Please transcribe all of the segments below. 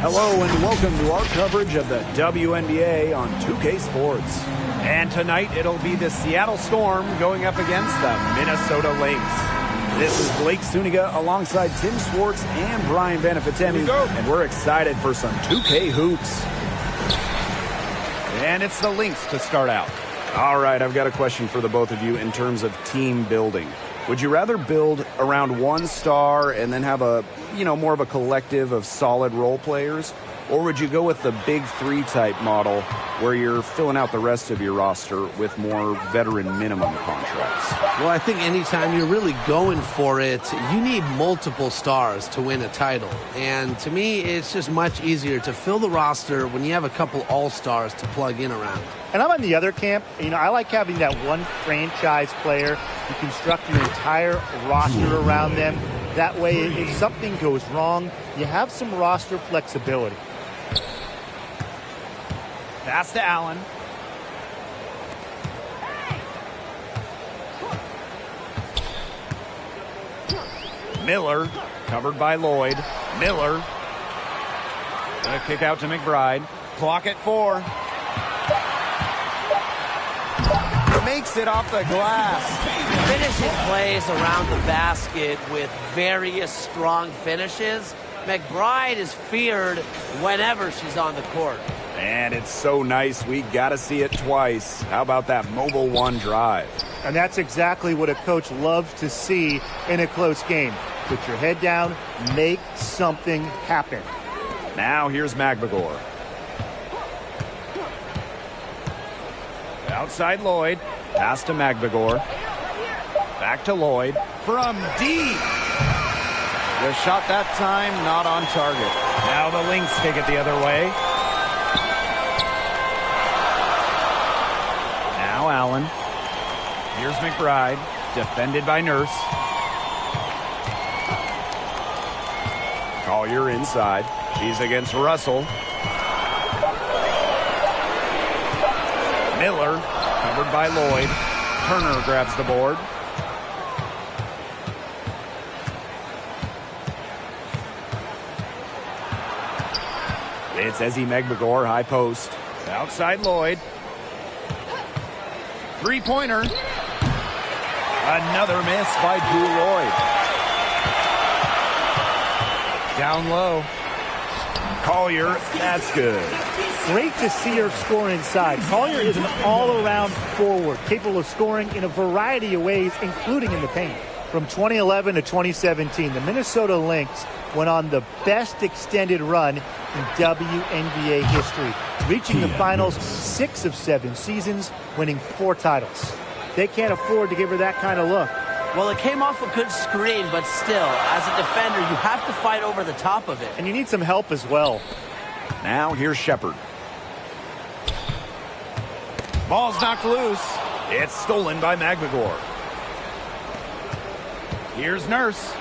Hello and welcome to our coverage of the WNBA on 2K Sports. And tonight it'll be the Seattle Storm going up against the Minisota Lynx. This is Blake Suniga alongside Tim Swartz and Brian Benefitemi, and we're excited for some 2K hoops. And it's the Lynx to start out. All right, I've got a question for the both of you in terms of team building. Would you rather build around one star and then have a, more of a collective of solid role players? Or would you go with the big three type model where you're filling out the rest of your roster with more veteran minimum contracts? Well, I think anytime you're really going for it, you need multiple stars to win a title. And to me, it's just much easier to fill the roster when you have a couple all-stars to plug in around. And I'm on the other camp. I like having that one franchise player. You construct your entire roster around them. That way, if something goes wrong, you have some roster flexibility. Pass to Allen. Miller, covered by Lloyd. Miller. Gonna kick out to McBride. Clock at 4. Makes it off the glass. Finishing plays around the basket with various strong finishes. McBride is feared whenever she's on the court. And it's so nice, we got to see it twice. How about that mobile one drive? And that's exactly what a coach loves to see in a close game. Put your head down, make something happen. Now here's McBagor. Outside Lloyd. Pass to McBagor. Back to Lloyd. From deep. The shot that time, not on target. Now the Lynx take it the other way. Now Allen. Here's McBride. Defended by Nurse. Collier inside. She's against Russell. Miller, covered by Lloyd. Turner grabs the board. It's Ezzy McBagor, high post. Outside Lloyd. Three-pointer. Another miss by Drew Lloyd. Down low. Collier, that's good. Great to see her score inside. Collier is an all-around forward, capable of scoring in a variety of ways, including in the paint. From 2011 to 2017, the Minisota Lynx went on the best extended run in WNBA history, reaching the finals 6 of 7 seasons, winning 4 titles. They can't afford to give her that kind of look. Well, it came off a good screen, but still, as a defender, you have to fight over the top of it. And you need some help as well. Now here's Shepard. Ball's knocked loose. It's stolen by McBagor. Here's Nurse.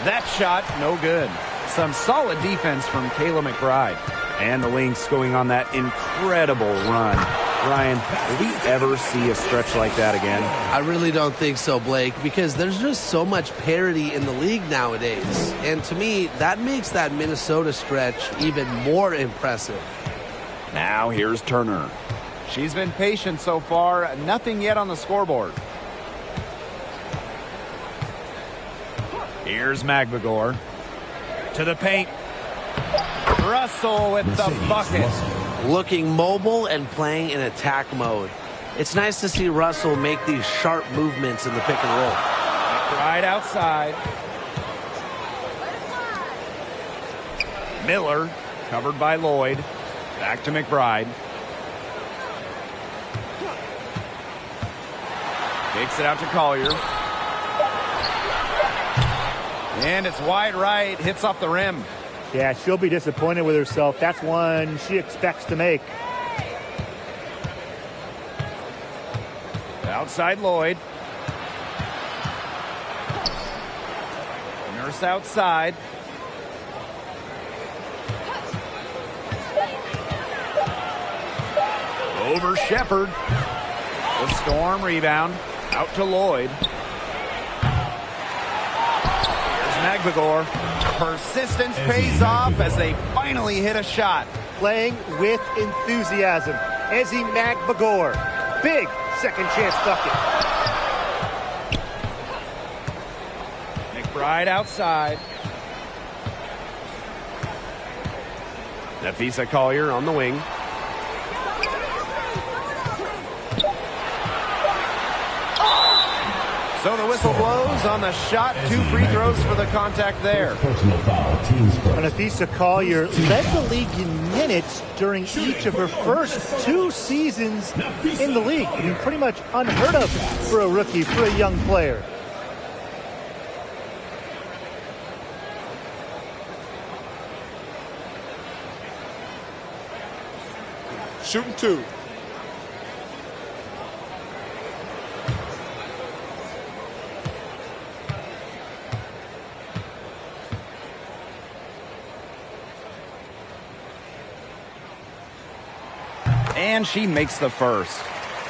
That shot, no good. Some solid defense from Kayla McBride. And the Lynx going on that incredible run. Ryan, will we ever see a stretch like that again? I really don't think so, Blake, because there's just so much parity in the league nowadays. And to me, that makes that Minnesota stretch even more impressive. Now here's Turner. She's been patient so far. Nothing yet on the scoreboard. Here's McBagor. To the paint. Russell with the bucket. Looking mobile and playing in attack mode. It's nice to see Russell make these sharp movements in the pick and roll. Right outside. Miller, covered by Lloyd. Back to McBride. Takes it out to Collier. And it's wide right, hits off the rim. Yeah, she'll be disappointed with herself. That's one she expects to make. Outside Lloyd. Nurse outside. Over Shepard. The Storm rebound. Out to Lloyd. Here's McBagor. Persistence pays off as they finally hit a shot. Playing with enthusiasm. Ezi Magbagor. Big second chance bucket. McBride outside. Nafisa Collier on the wing. So the whistle blows on the shot. 2 free throws for the contact there. Personal foul, team's first. Nafisa Collier led the league in minutes during each of her first 2 seasons in the league. I mean, pretty much unheard of for a rookie, for a young player. Shooting 2. And she makes the first.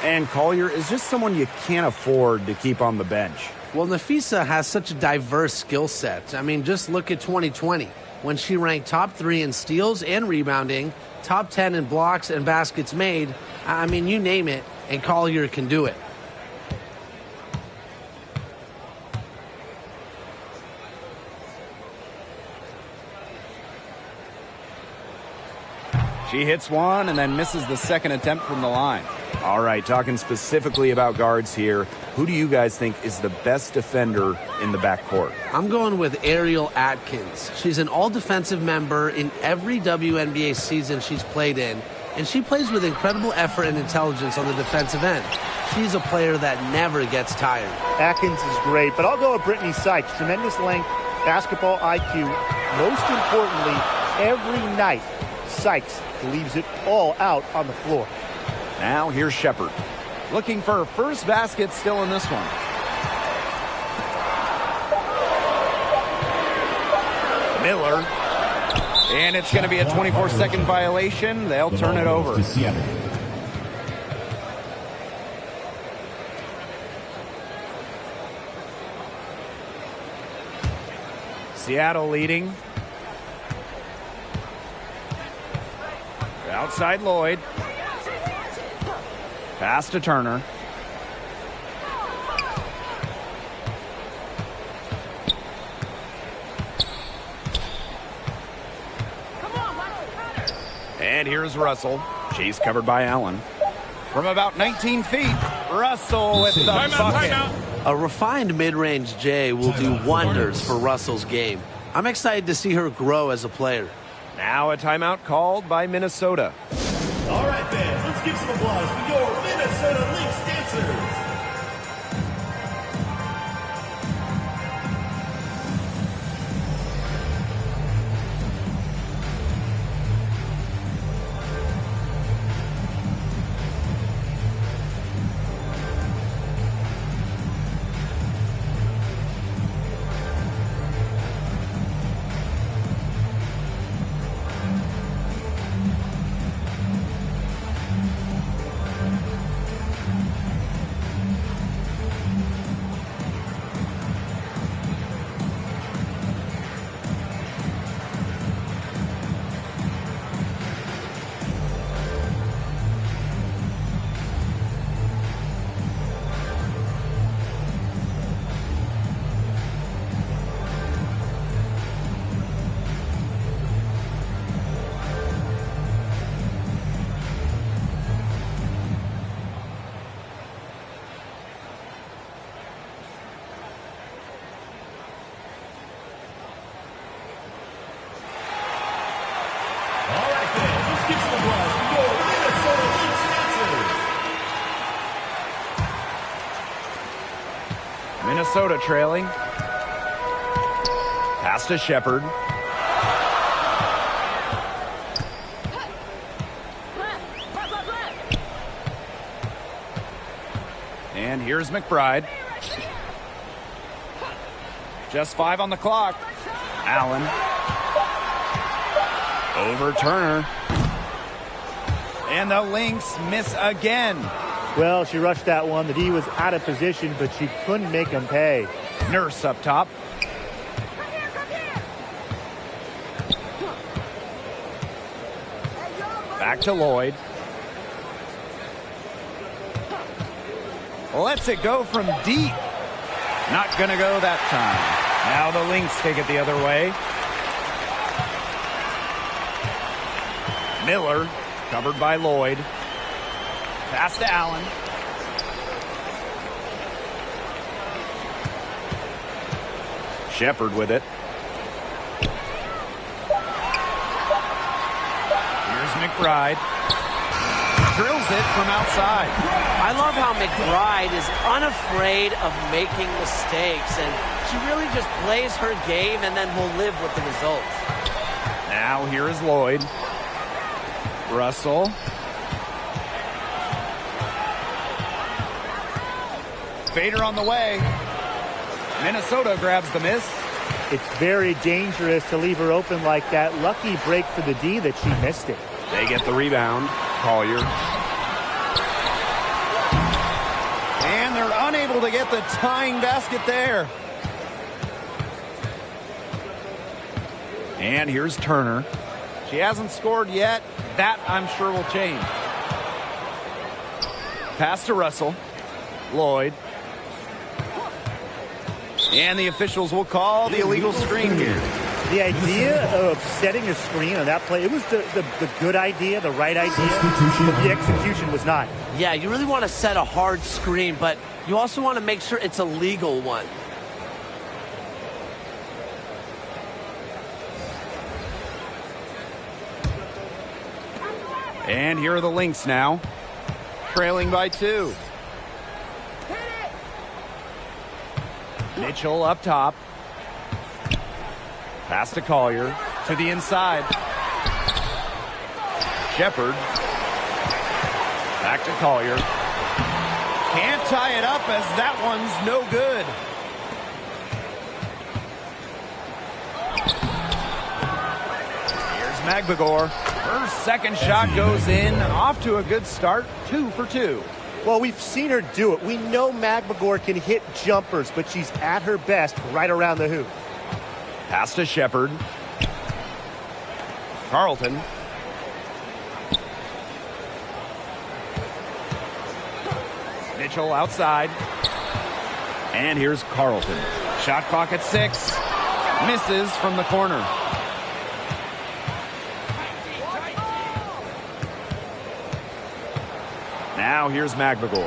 And Collier is just someone you can't afford to keep on the bench. Well, Nafisa has such a diverse skill set. I mean, just look at 2020, when she ranked top 3 in steals and rebounding, top 10 in blocks and baskets made. I mean, you name it, and Collier can do it. She hits one and then misses the second attempt from the line. All right, talking specifically about guards here, who do you guys think is the best defender in the backcourt? I'm going with Ariel Atkins. She's an all-defensive member in every WNBA season she's played in, and she plays with incredible effort and intelligence on the defensive end. She's a player that never gets tired. Atkins is great, but I'll go with Brittany Sykes. Tremendous length, basketball IQ. Most importantly, every night, Sykes leaves it all out on the floor. Now here's Shepard. Looking for her first basket still in this one. Miller. And it's going to be a 24-second violation. They'll turn it over. Seattle leading. Outside Lloyd. Pass to Turner. And here's Russell. She's covered by Allen. From about 19 feet, Russell with the bucket. A refined mid-range J will do wonders for Russell's game. I'm excited to see her grow as a player. Now a timeout called by Minnesota. All right, fans, let's give some applause for your Minisota Lynx dancers. Minnesota trailing. Pass to Shepard. And here's McBride. Just 5 on the clock. Allen. Over Turner. And the Lynx miss again. Well, she rushed that one. The D was out of position, but she couldn't make him pay. Nurse up top. Back to Lloyd. Lets it go from deep. Not going to go that time. Now the Lynx take it the other way. Miller, covered by Lloyd. Pass to Allen. Shepard with it. Here's McBride. Drills it from outside. I love how McBride is unafraid of making mistakes, and she really just plays her game and then will live with the results. Now here is Lloyd. Russell. Fader on the way. Minnesota grabs the miss. It's very dangerous to leave her open like that. Lucky break for the D that she missed it. They get the rebound. Collier. And they're unable to get the tying basket there. And here's Turner. She hasn't scored yet. That, I'm sure, will change. Pass to Russell. Lloyd. And the officials will call the illegal screen here. The idea of setting a screen on that play, it was the good idea, the right idea, but the execution was not. Yeah, you really want to set a hard screen, but you also want to make sure it's a legal one. And here are the Lynx now, trailing by 2. Mitchell up top. Pass to Collier. To the inside. Shepard. Back to Collier. Can't tie it up as that one's no good. Here's Magbagor. Her second shot goes in. Off to a good start. 2 for 2. Well, we've seen her do it. We know Magbagor can hit jumpers, but she's at her best right around the hoop. Pass to Shepard. Carlton. Mitchell outside. And here's Carlton. Shot clock at 6. Misses from the corner. Now here's Magbagor.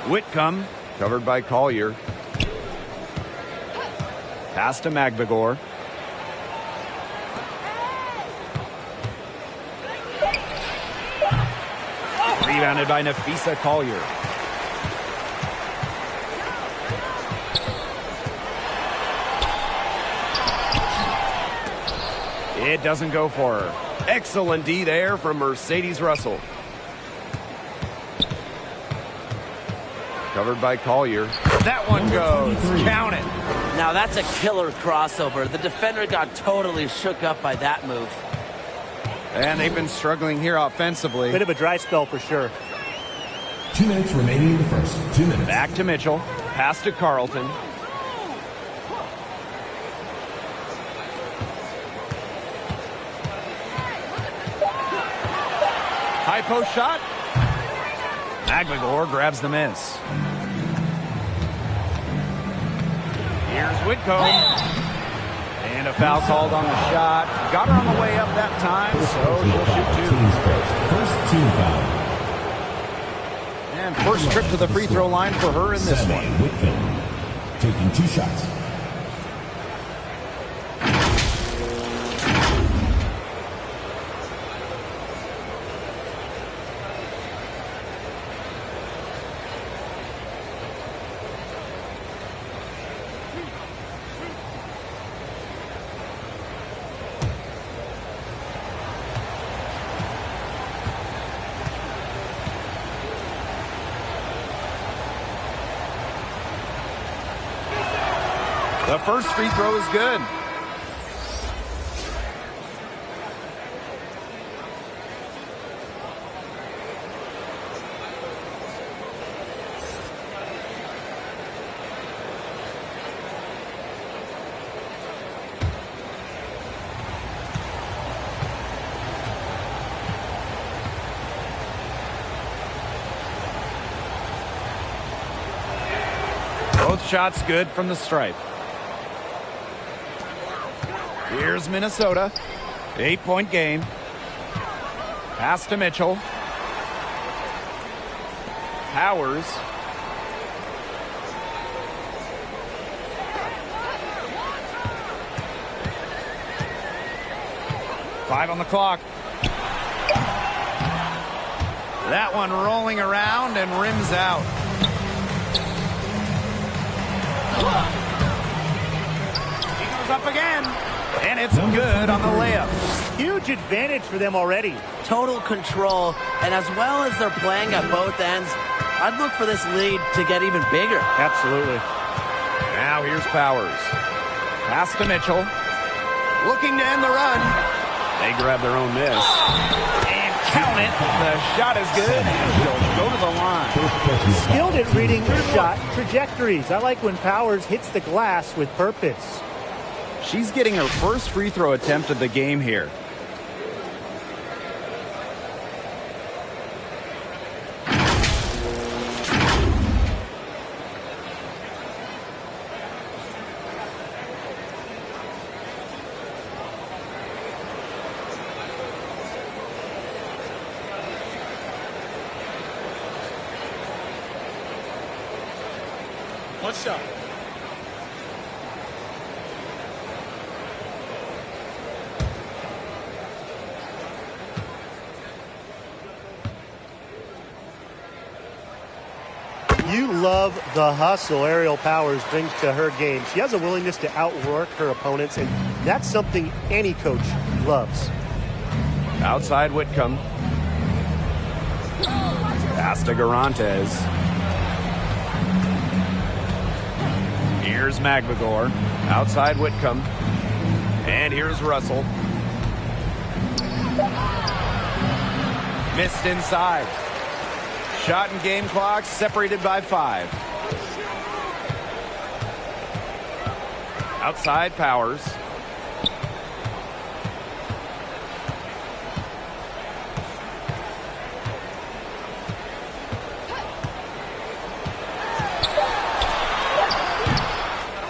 Whitcomb, covered by Collier. Pass to Magbagor. Rebounded by Nafisa Collier. It doesn't go for her. Excellent D there from Mercedes Russell. Covered by Collier. That one goes. Count it. Now that's a killer crossover. The defender got totally shook up by that move. And they've been struggling here offensively. Bit of a dry spell for sure. 2 minutes remaining in the first. 2 minutes. Back to Mitchell. Pass to Carlton. High post shot. Magbagor grabs the miss. Here's Whitcomb. And a foul called on the shot. Got her on the way up that time, so she'll shoot 2. First team foul. And first trip to the free throw line for her in this one. Whitcomb taking 2 shots. The first free throw is good. shot's good from the stripe. Here's Minnesota. 8-point game. Pass to Mitchell. Powers. Five on the clock. That one rolling around and rims out. He goes up again, and it's good on the layup. Huge advantage for them already. Total control, and as well as they're playing at both ends, I'd look for this lead to get even bigger. Absolutely. Now here's Powers. Pass to Mitchell. Looking to end the run. They grab their own miss. And count it. The shot is good. And she'll go to the line. Skilled at reading shot trajectories. I like when Powers hits the glass with purpose. She's getting her first free throw attempt of the game here. One shot. You love the hustle Ariel Powers brings to her game. She has a willingness to outwork her opponents, and that's something any coach loves. Outside Whitcomb. Pass to Garantes. Here's Magbagor. Outside Whitcomb. And here's Russell. Missed inside. Shot and game clock separated by 5. Outside Powers.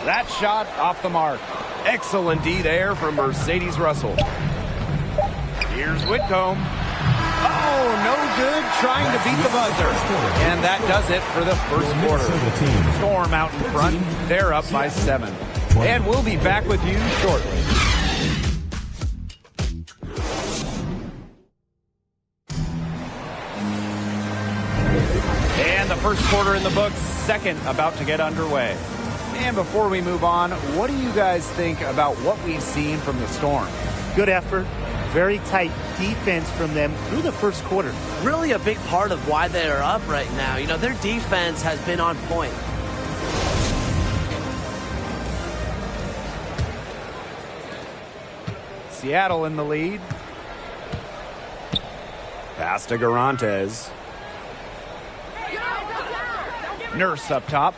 That shot off the mark. Excellent D there from Mercedes Russell. Here's Whitcomb. Oh, no good, trying to beat the buzzer. And that does it for the first quarter. Storm out in front. They're up by 7. And we'll be back with you shortly. And the first quarter in the books, second about to get underway. And before we move on, what do you guys think about what we've seen from the Storm? Good effort. Very tight defense from them through the first quarter. Really a big part of why they're up right now. You know, their defense has been on point. Seattle in the lead. Pass to Garantes. Nurse up top.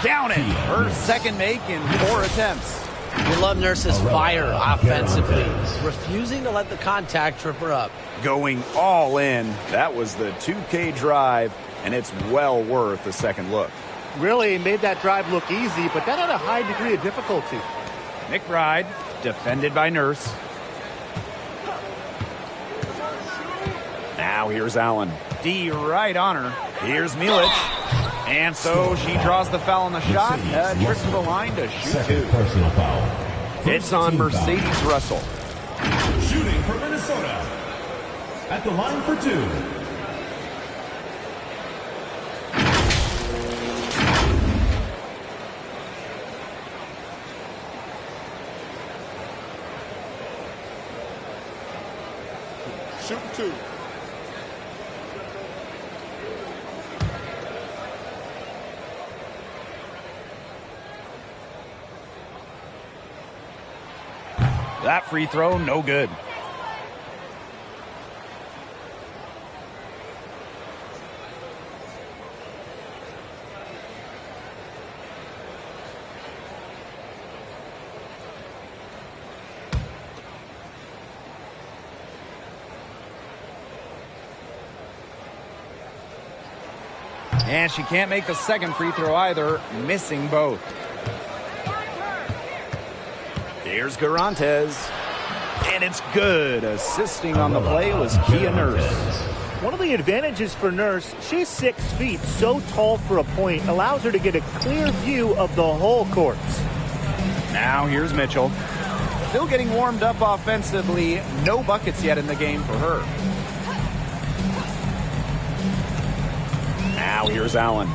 Down it. Her second make in 4 attempts. We love Nurse's fire offensively, refusing to let the contact trip her up. Going all in. That was the 2K drive, and it's well worth a second look. Really made that drive look easy, but that had a high degree of difficulty. McBride, defended by Nurse. Now here's Allen. D right on her. Here's Milic. And so she draws the foul on the shot. Trip to the line to shoot 2. Personal foul. It's on Mercedes Russell. Shooting for Minnesota. At the line for 2. Shooting 2. That free throw, no good. And she can't make the second free throw either, missing both. Here's Garantes. And it's good. Assisting on the play was Kia Nurse. One of the advantages for Nurse, she's 6 feet, so tall for a point, allows her to get a clear view of the whole court. Now here's Mitchell. Still getting warmed up offensively. No buckets yet in the game for her. Now here's Allen.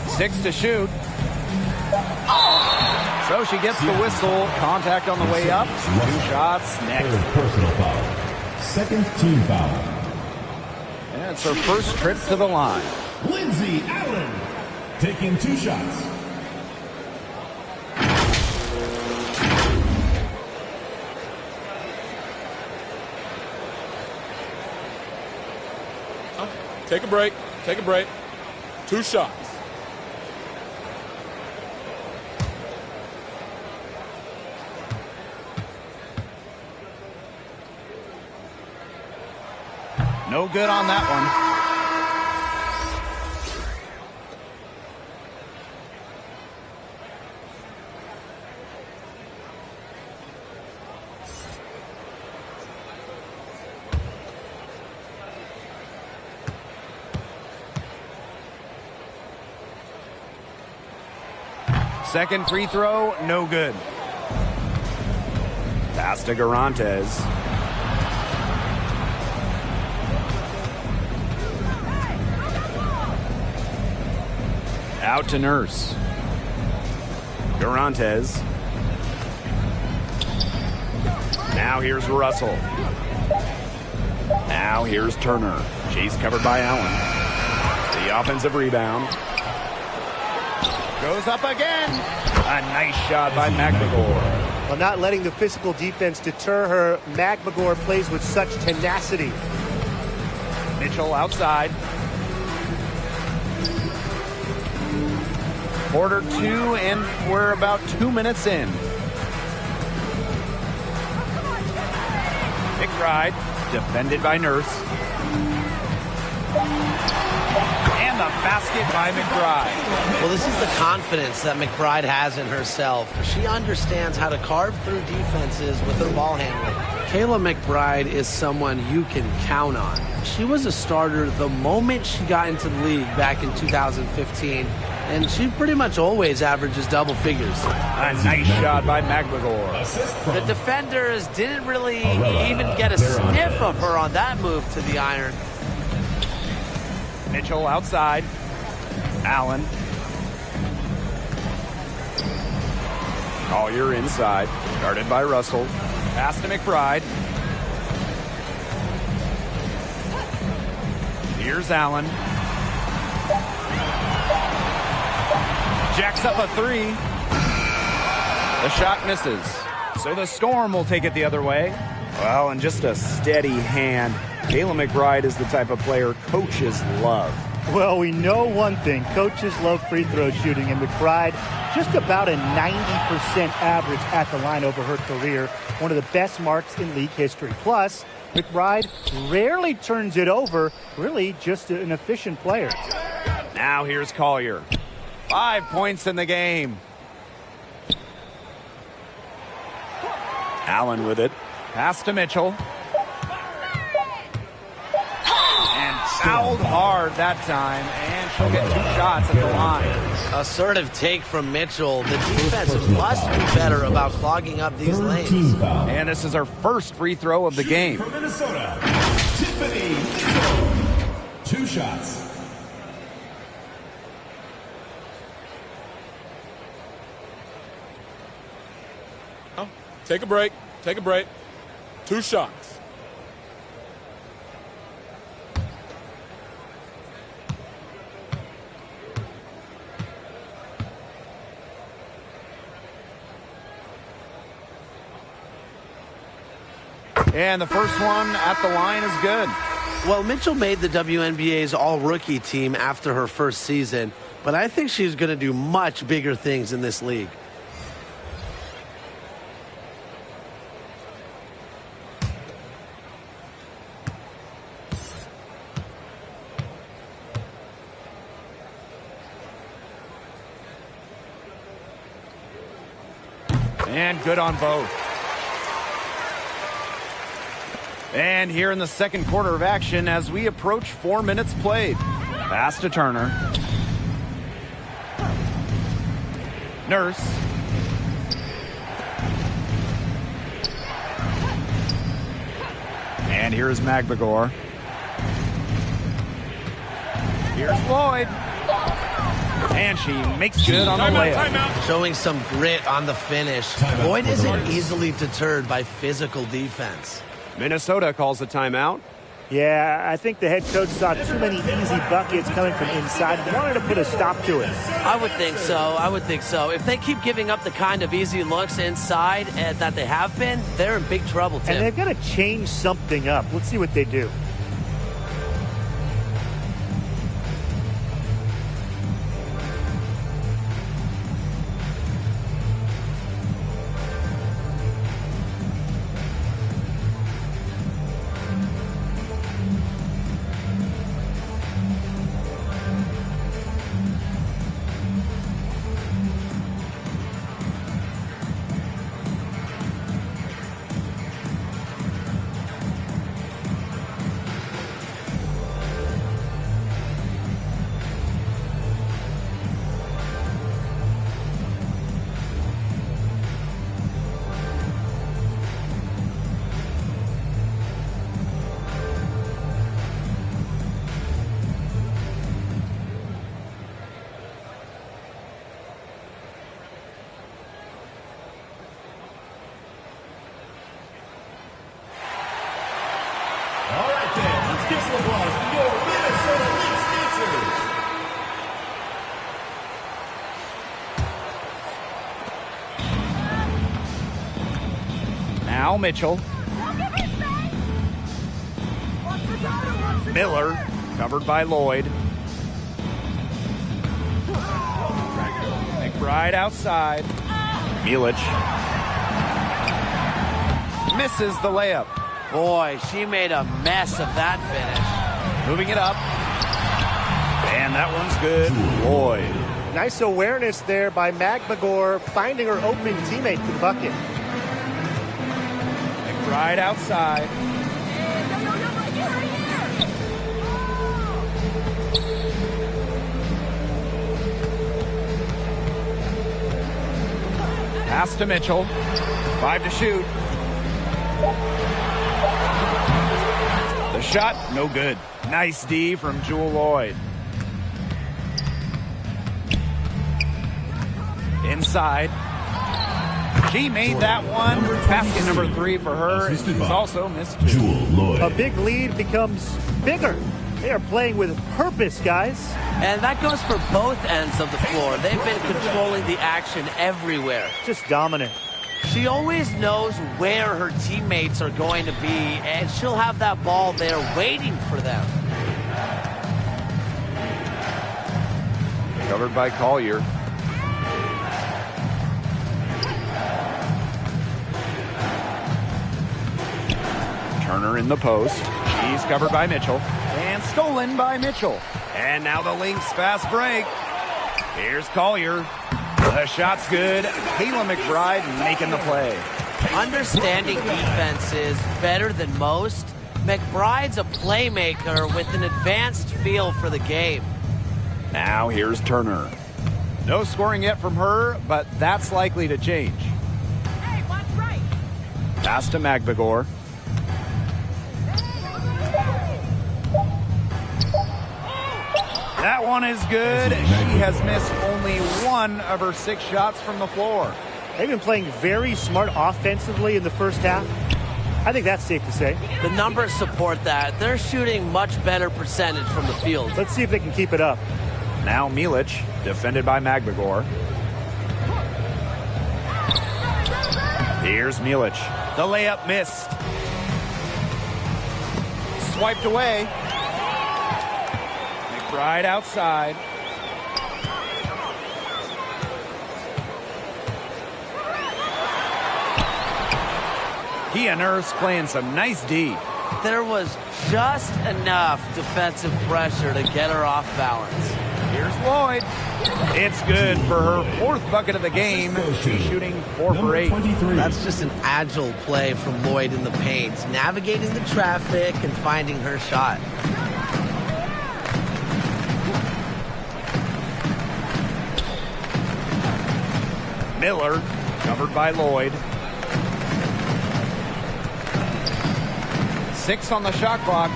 6 to shoot. So she gets the whistle. Contact on the way up. 2 shots next. Personal foul. Second team foul. And it's her first trip to the line. Lindsay Allen taking 2 shots. Take a break. Take a break. 2 shots. No good on that one. Second free throw, no good. Pass to Garantes. Out to Nurse. Garantes. Now here's Russell. Now here's Turner. She's covered by Allen. The offensive rebound. Goes up again. A nice shot by McMagor. Well, not letting the physical defense deter her, McMagor plays with such tenacity. Mitchell outside. Quarter 2, and we're about 2 minutes in. McBride, defended by Nurse. And the basket by McBride. Well, this is the confidence that McBride has in herself. She understands how to carve through defenses with her ball handling. Kayla McBride is someone you can count on. She was a starter the moment she got into the league back in 2015, and she pretty much always averages double figures. A nice shot by McMagor. The defenders didn't really even get a sniff of her on that move to the iron. Mitchell outside. Allen. Collier inside. Guarded by Russell. Pass to McBride. Here's Allen. Jacks up a 3. The shot misses. So the Storm will take it the other way. Well, and just a steady hand. Kayla McBride is the type of player coaches love. Well, we know one thing. Coaches love free throw shooting, and McBride just about a 90% average at the line over her career. One of the best marks in league history. Plus, McBride rarely turns it over. Really just an efficient player. Now here's Collier. 5 points in the game. Allen with it. Pass to Mitchell. Fouled hard that time, and she'll get 2 shots at the line. Assertive take from Mitchell. The defense must be better about clogging up these lanes. And this is her first free throw of the game. From Minnesota, Tiffany Mitchell. 2 shots. Take a break. Take a break. 2 shots. And the first one at the line is good. Well, Mitchell made the WNBA's all-rookie team after her first season, but I think she's going to do much bigger things in this league. And good on both. And here in the second quarter of action as we approach 4 minutes played. Pass to Turner. Nurse. And here's Magbagor. Here's Lloyd. And she makes good on the layup. Showing some grit on the finish. Lloyd isn't easily deterred by physical defense. Minnesota calls a timeout. Yeah, I think the head coach saw too many easy buckets coming from inside and wanted to put a stop to it. I would think so. I would think so. If they keep giving up the kind of easy looks inside that they have been, they're in big trouble, Tim. And they've got to change something up. Let's see what they do. All right, fans, let's give some applause for your Minisota Lynx dancers. Now Mitchell. Miller, covered by Lloyd. McBride outside. Milic. Misses the layup. Boy, she made a mess of that finish. Moving it up. And that one's good. Lloyd. Nice awareness there by Magbagor, finding her open teammate to the bucket. McBride outside. Pass to Mitchell. 5 to shoot. The shot, no good. Nice D from Jewel Lloyd. Inside. She made that one. Basket number 3 for her. She's also missed 2. Jewel Lloyd. A big lead becomes bigger. They are playing with purpose, guys. And that goes for both ends of the floor. They've been controlling the action everywhere. Just dominant. She always knows where her teammates are going to be, and she'll have that ball there waiting for them. Covered by Collier. Turner in the post. She's covered by Mitchell. And stolen by Mitchell. And now the Lynx fast break. Here's Collier. The shot's good. Kayla McBride making the play. Understanding defense is better than most. McBride's a playmaker with an advanced feel for the game. Now here's Turner. No scoring yet from her, but that's likely to change. Hey, watch right. Pass to Magbagor. That one is good. She has missed only 1 of her 6 shots from the floor. They've been playing very smart offensively in the first half. I think that's safe to say. The numbers support that. They're shooting much better percentage from the field. Let's see if they can keep it up. Now Milic, defended by Magbagor. Here's Milic. The layup missed. Swiped away. McBride outside. Kia Nurse playing some nice D. There was just enough defensive pressure to get her off balance. Here's Lloyd. It's good for her 4th bucket of the game. She's shooting 4 for 8. That's just an agile play from Lloyd in the paint, navigating the traffic and finding her shot. Miller, covered by Lloyd. 6 on the shot clock.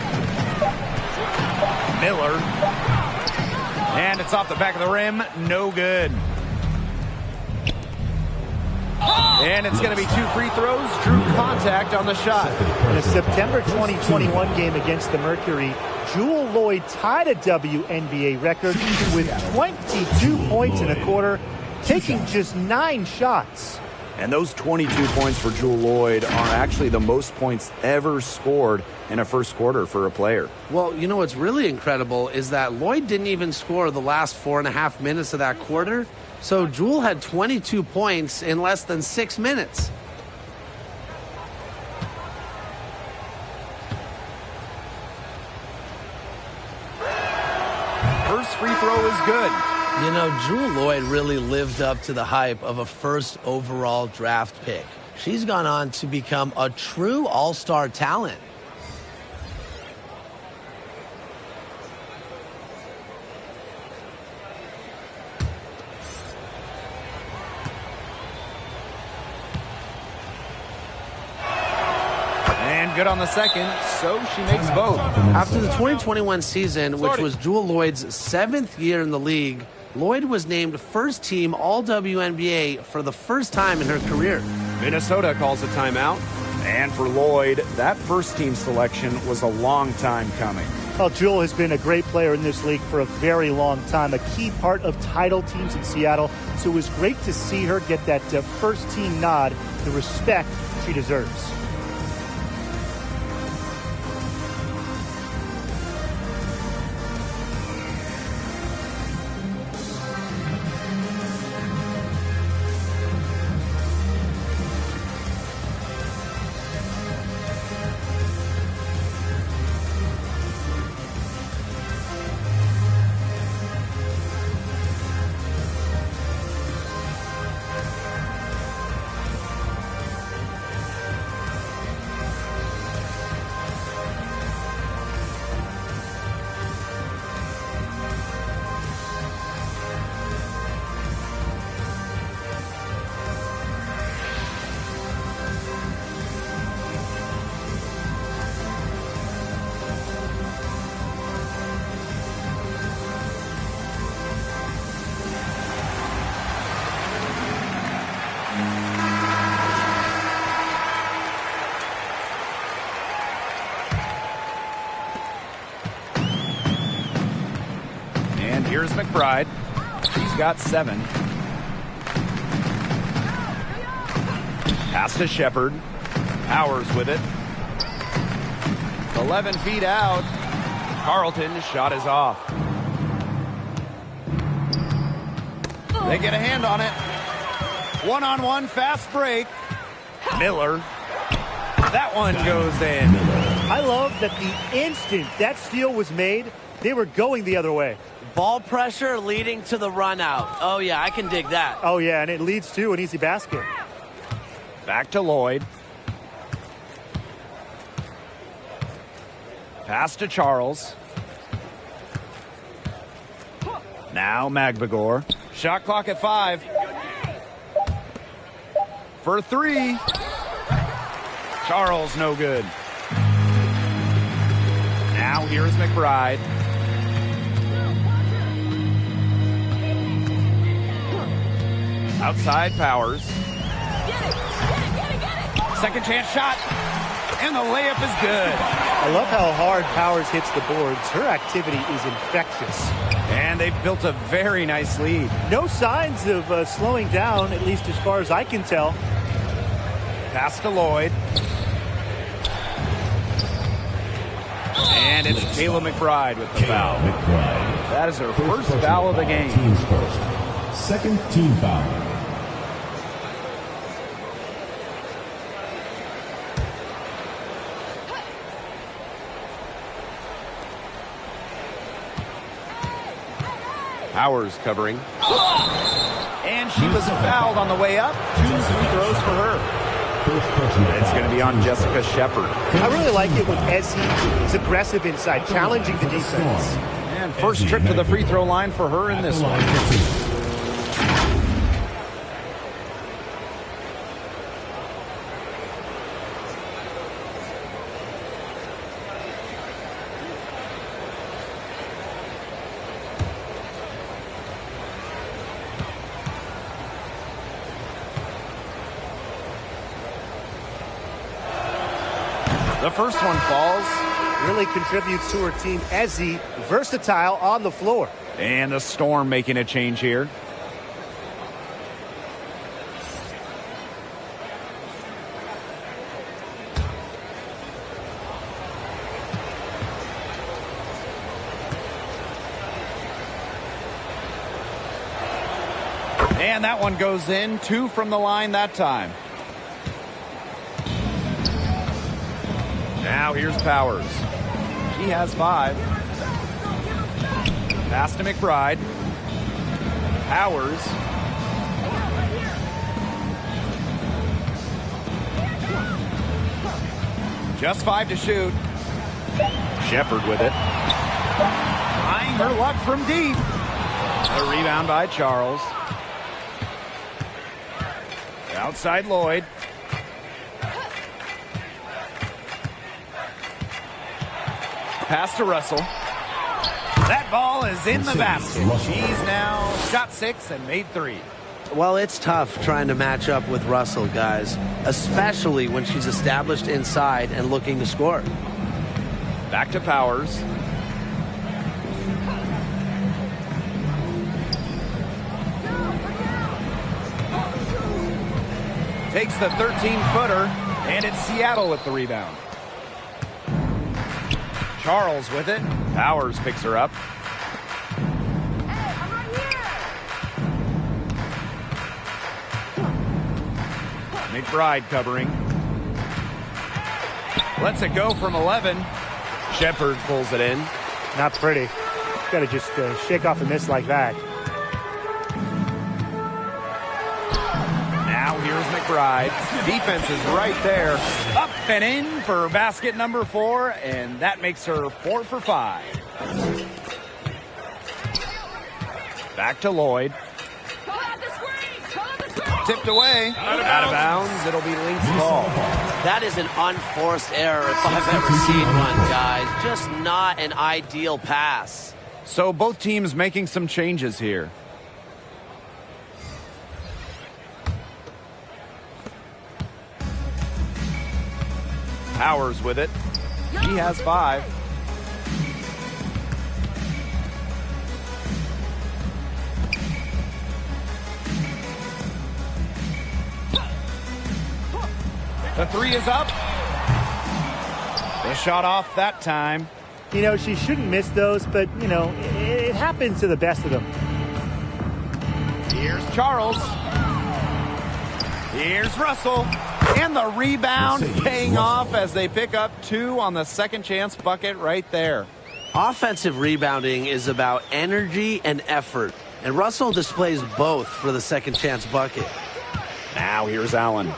Miller. And it's off the back of the rim. No good. And it's going to be 2 free throws. Drew contact on the shot. In a September 2021 game against the Mercury, Jewel Lloyd tied a WNBA record with 22 points in a quarter, taking just 9 shots. And those 22 points for Jewel Lloyd are actually the most points ever scored in a first quarter for a player. Well, you know what's really incredible is that Lloyd didn't even score the last 4.5 minutes of that quarter. So Jewel had 22 points in less than 6 minutes. First free throw is good. You know, Jewel Lloyd really lived up to the hype of a first overall draft pick. She's gone on to become a true all-star talent. And good on the second, so she makes both. After the 2021 season, which was Jewel Lloyd's 7th year in the league, Lloyd was named first-team All-WNBA for the first time in her career. Minnesota calls a timeout. And for Lloyd, that first-team selection was a long time coming. Well, Jewel has been a great player in this league for a very long time, a key part of title teams in Seattle. So it was great to see her get that first-team nod, the respect she deserves. Here's McBride. She's got 7. Pass to Shepard. Powers with it. 11 feet out. Carlton's shot is off. They get a hand on it. One-on-one fast break. Miller. That one goes in. I love that the instant that steal was made, they were going the other way. Ball pressure leading to the run out. Oh, yeah, I can dig that. Oh, yeah, and it leads to an easy basket. Back to Lloyd. Pass to Charles. Now Magbagor. Shot clock at 5. For 3. Charles, no good. Now here's McBride. Outside Powers. Second chance shot. And the layup is good. I love how hard Powers hits the boards. Her activity is infectious. And they've built a very nice lead. No signs of slowing down, at least as far as I can tell. Pass to Lloyd. And it's Kayla McBride with the foul. That is her first foul of the game. Team's first. Second team foul. Powers covering. And she was fouled on the way up. 2 free throws for her. It's going to be on Jessica Shepard. I really like it when Ezzy is aggressive inside, challenging the defense. And first trip to the free throw line for her in this one. The first one falls. Really contributes to her team. Ezzy, versatile on the floor. And the Storm making a change here. And that one goes in. 2 from the line that time. Now here's Powers. She has 5. Pass to McBride. Powers. Just 5 to shoot. Shepard with it. Trying her luck from deep. A rebound by Charles. Outside Lloyd. Pass to Russell. That ball is in the basket. She's now shot 6 and made 3. Well, it's tough trying to match up with Russell, guys, especially when she's established inside and looking to score. Back to Powers. Takes the 13-footer, and it's Seattle with the rebound. Charles with it. Powers picks her up. Hey, I'm right here. McBride covering. Lets it go from 11. Shepard pulls it in. Not pretty. Got to just shake off a miss like that. Now here's McBride. Defense is right there. Up and in for basket number 4, and that makes her 4 for 5. Back to Lloyd. Call out the screen. Call out the screen. Tipped away. Out of bounds. It'll be Lynx ball. That is an unforced error if I've ever seen one, guys. Just not an ideal pass. So both teams making some changes here. Powers with it. He has 5. The 3 is up. The shot off that time. You know, she shouldn't miss those, but, you know, it happens to the best of them. Here's Charles. Here's Russell. And the rebound paying off as they pick up 2 on the second chance bucket right there. Offensive rebounding is about energy and effort, and Russell displays both for the second chance bucket. Now here's Allen.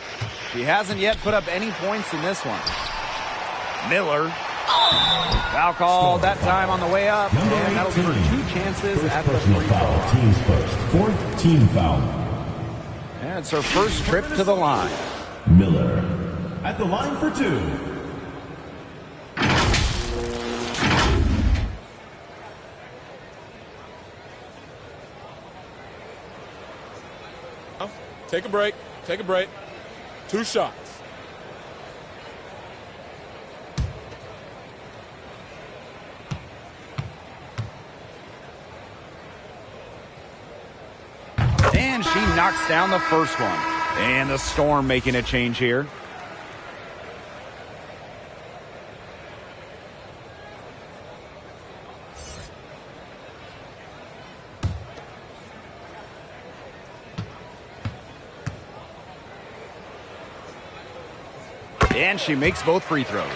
She hasn't yet put up any points in this one. Miller. Foul call that time on the way up, and that'll give her 2 chances at the free throw. Teams first. 4th team foul. And it's her first trip to the line. Miller at the line for 2. Take a break. Take a break. 2 shots. And she knocks down the first one. And the Storm making a change here. And she makes both free throws.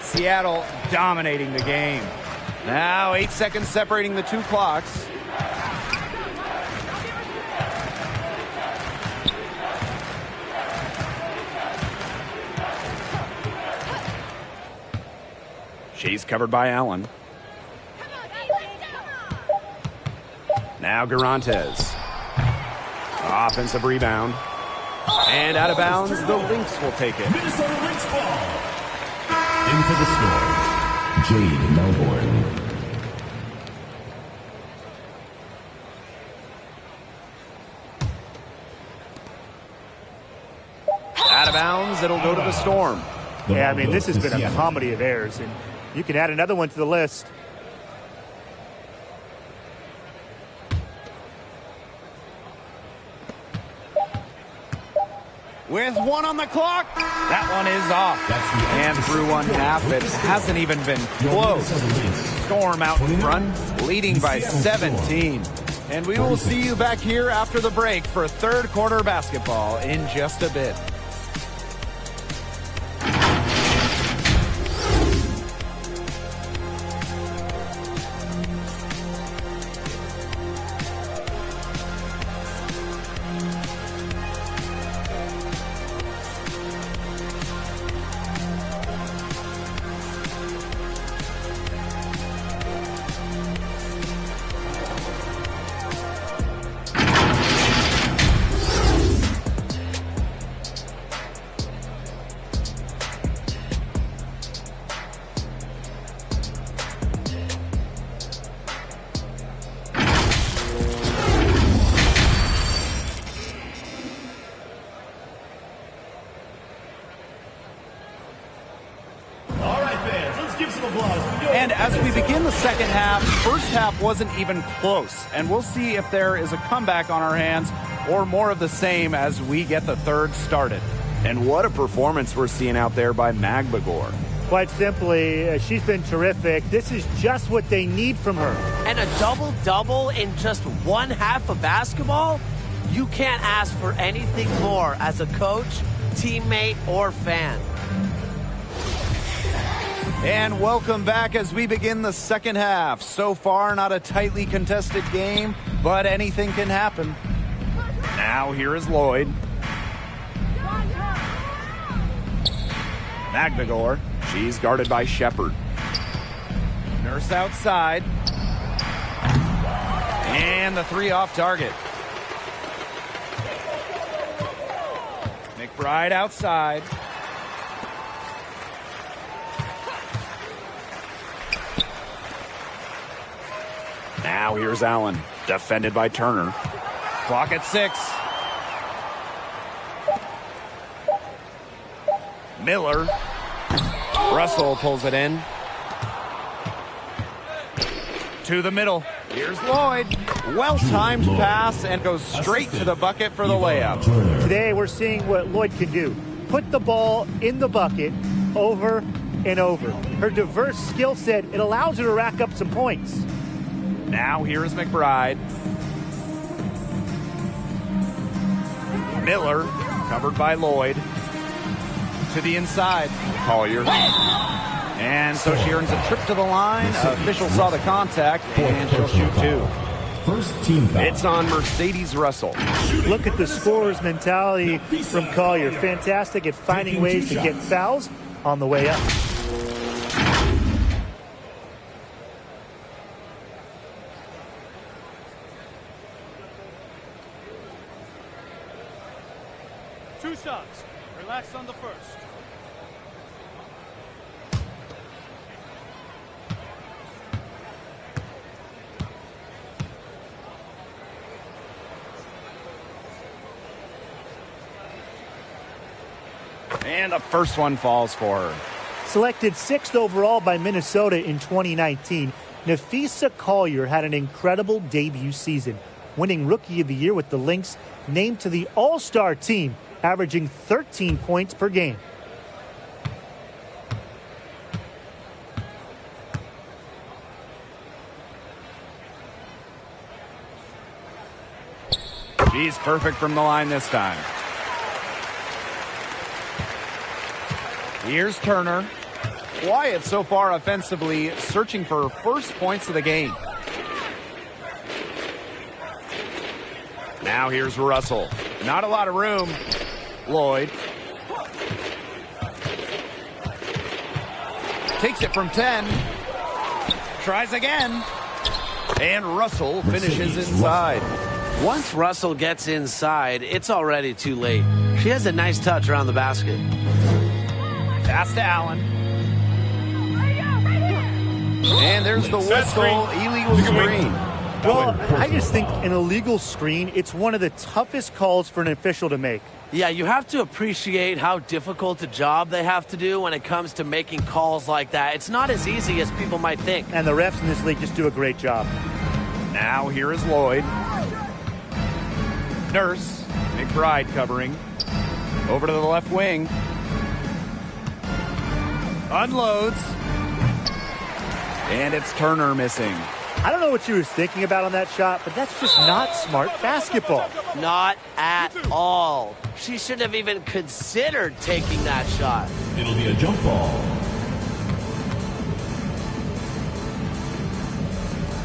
Seattle dominating the game. Now 8 seconds separating the two clocks. She's covered by Allen. Now Garantes. Offensive rebound. And out of bounds, the Lynx will take it. Minisota Lynx ball. In for the score, Jade Melbourne. Out of bounds, it'll go to the Storm. Yeah, I mean, this has been a comedy of errors, and you can add another one to the list. With 1 on the clock, that one is off. And through one half, it hasn't even been close. Storm out in front, leading by 17. And we will see you back here after the break for third quarter basketball in just a bit. And as we begin the second half, first half wasn't even close. And we'll see if there is a comeback on our hands or more of the same as we get the third started. And what a performance we're seeing out there by Magbagor. Quite simply, she's been terrific. This is just what they need from her. And a double-double in just one half of basketball? You can't ask for anything more as a coach, teammate, or fan. And welcome back as we begin the second half. So far, not a tightly contested game, but anything can happen. Now here is Lloyd. Magbagor. She's guarded by Shepard. Nurse outside. And the three off target. McBride outside. Now here's Allen, defended by Turner. Clock at 6. Miller. Russell pulls it in. To the middle. Here's Lloyd. Well-timed pass and goes straight to the bucket for the layup. Today we're seeing what Lloyd can do. Put the ball in the bucket over and over. Her diverse skill set, it allows her to rack up some points. Now here's McBride. Miller, covered by Lloyd. To the inside. Collier. And so she earns a trip to the line. Official saw the contact, and she'll shoot 2. First team foul. It's on Mercedes Russell. Look at the scorer's mentality from Collier. Fantastic at finding ways to get fouls on the way up. Two shots. Relax on the first. And the first one falls for her. Selected 6th overall by Minnesota in 2019, Napheesa Collier had an incredible debut season, winning Rookie of the Year with the Lynx, named to the All-Star team, averaging 13 points per game. She's perfect from the line this time. Here's Turner. quiet so far offensively, searching for first points of the game. Now here's Russell. Not a lot of room. Lloyd. Takes it from 10. Tries again. And Russell finishes inside. Once Russell gets inside, it's already too late. She has a nice touch around the basket. Pass to Allen. And there's the whistle. Illegal screen. Well, I just think an illegal screen, it's one of the toughest calls for an official to make. Yeah, you have to appreciate how difficult a job they have to do when it comes to making calls like that. It's not as easy as people might think. And the refs in this league just do a great job. Now here is Lloyd. Nurse. McBride covering. Over to the left wing. Unloads. And it's Turner missing. I don't know what she was thinking about on that shot, but that's just not smart basketball. Not at all. She shouldn't have even considered taking that shot. It'll be a jump ball.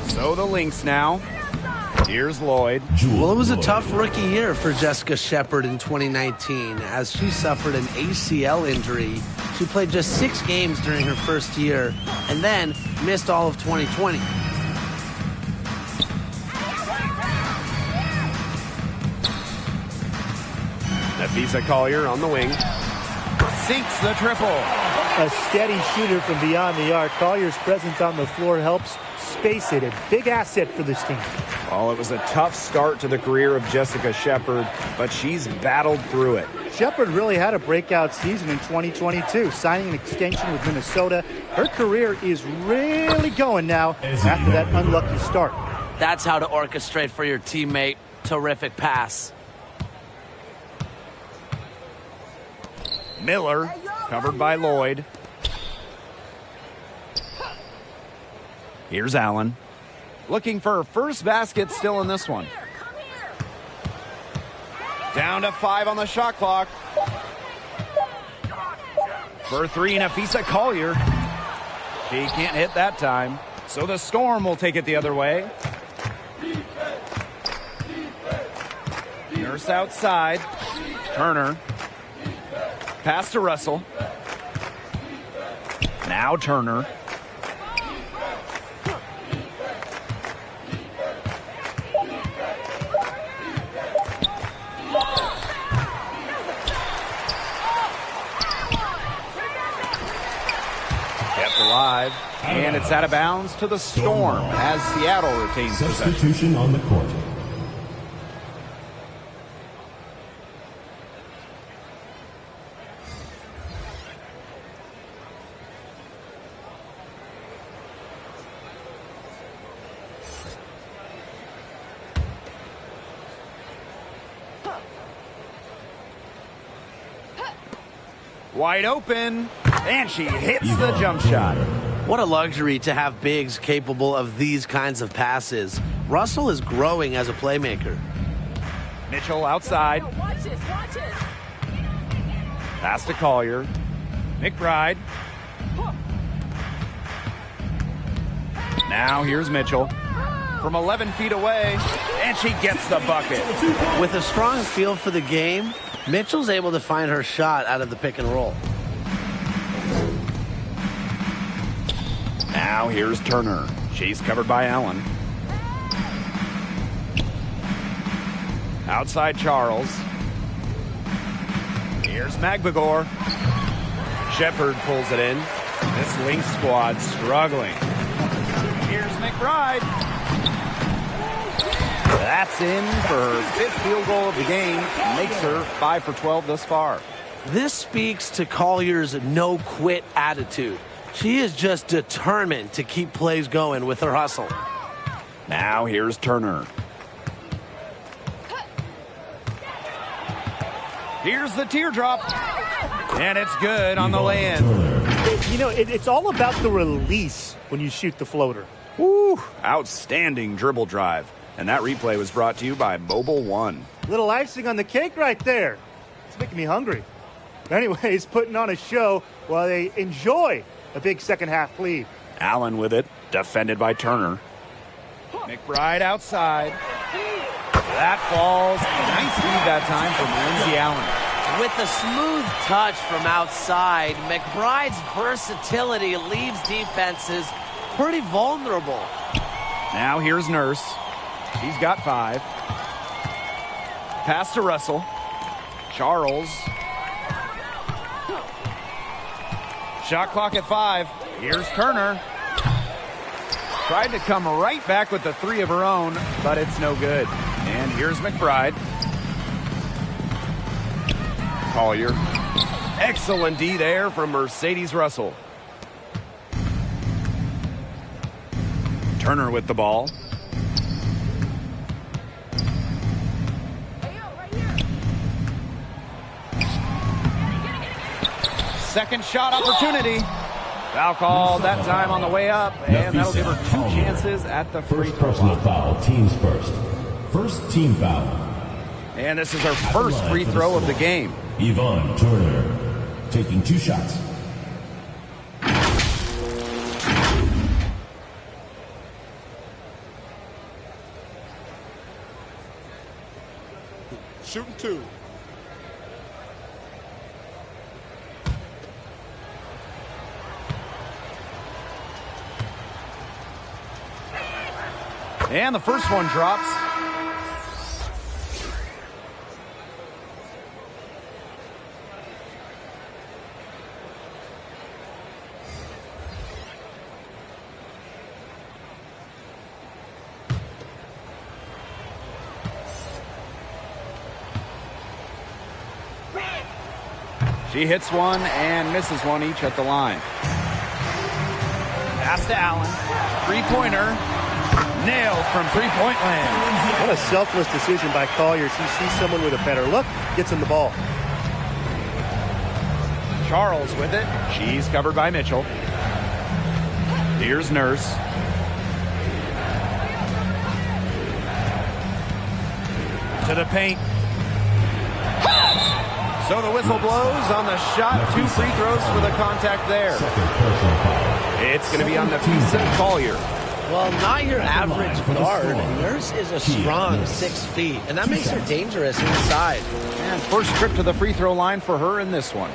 So the Lynx now. Here's Lloyd. Well, it was a tough rookie year for Jessica Shepard in 2019 as she suffered an ACL injury. She played just 6 games during her first year and then missed all of 2020. Nafisa Collier on the wing. Sinks the triple. A steady shooter from beyond the arc. Collier's presence on the floor helps space it. A big asset for this team. Well, it was a tough start to the career of Jessica Shepard, but she's battled through it. Shepard really had a breakout season in 2022, signing an extension with Minnesota. Her career is really going now after that unlucky start. That's how to orchestrate for your teammate. Terrific pass. Miller, covered by Lloyd. Here's Allen. Looking for her first basket still in this one. Down to 5 on the shot clock. For 3, Nafisa Collier. She can't hit that time. So the Storm will take it the other way. Nurse outside. Turner. Pass to Russell. Now Turner. Kept alive. And it's out of bounds to the Storm as Seattle retains possession. Substitution on the court. Wide open, and she hits the jump shot. What a luxury to have bigs capable of these kinds of passes. Russell is growing as a playmaker. Mitchell outside. Watch this, watch this. Pass to Collier. McBride. Now here's Mitchell. From 11 feet away, and she gets the bucket. With a strong feel for the game, Mitchell's able to find her shot out of the pick and roll. Now here's Turner. She's covered by Allen. Outside Charles. Here's Magbagor. Shepard pulls it in. This Lynx squad struggling. Here's McBride. That's in for her 5th field goal of the game. Makes her 5 for 12 thus far. This speaks to Collier's no-quit attitude. She is just determined to keep plays going with her hustle. Now here's Turner. Here's the teardrop. And it's good on the land. You know, it's all about the release when you shoot the floater. Woo! Outstanding dribble drive. And that replay was brought to you by Mobile One. Little icing on the cake right there. It's making me hungry. Anyways, putting on a show while they enjoy a big second-half lead. Allen with it, defended by Turner. McBride outside. That falls. Nice feed that time from Lindsey Allen. With a smooth touch from outside, McBride's versatility leaves defenses pretty vulnerable. Now here's Nurse. He's got 5. Pass to Russell. Charles. Shot clock at 5. Here's Turner. Tried to come right back with the 3 of her own, but it's no good. And here's McBride. Collier. Excellent D there from Mercedes Russell. Turner with the ball. Second shot opportunity. Foul call that time on the way up, and that'll give her 2 chances at the free throw line. Personal foul, teams first. First team foul. And this is her first free throw of the game. Yvonne Turner taking 2 shots. Shooting 2. And the first one drops. She hits one and misses one each at the line. Pass to Allen. 3-pointer. Nailed from 3-point land. What a selfless decision by Collier. She sees someone with a better look, gets him the ball. Charles with it. She's covered by Mitchell. Here's Nurse. To the paint. So the whistle blows on the shot. 2 free throws for the contact there. It's going to be on the feet of Collier. Well, not your average guard. Nurse is a strong 6 feet, and that makes her dangerous inside. And first trip to the free throw line for her in this one.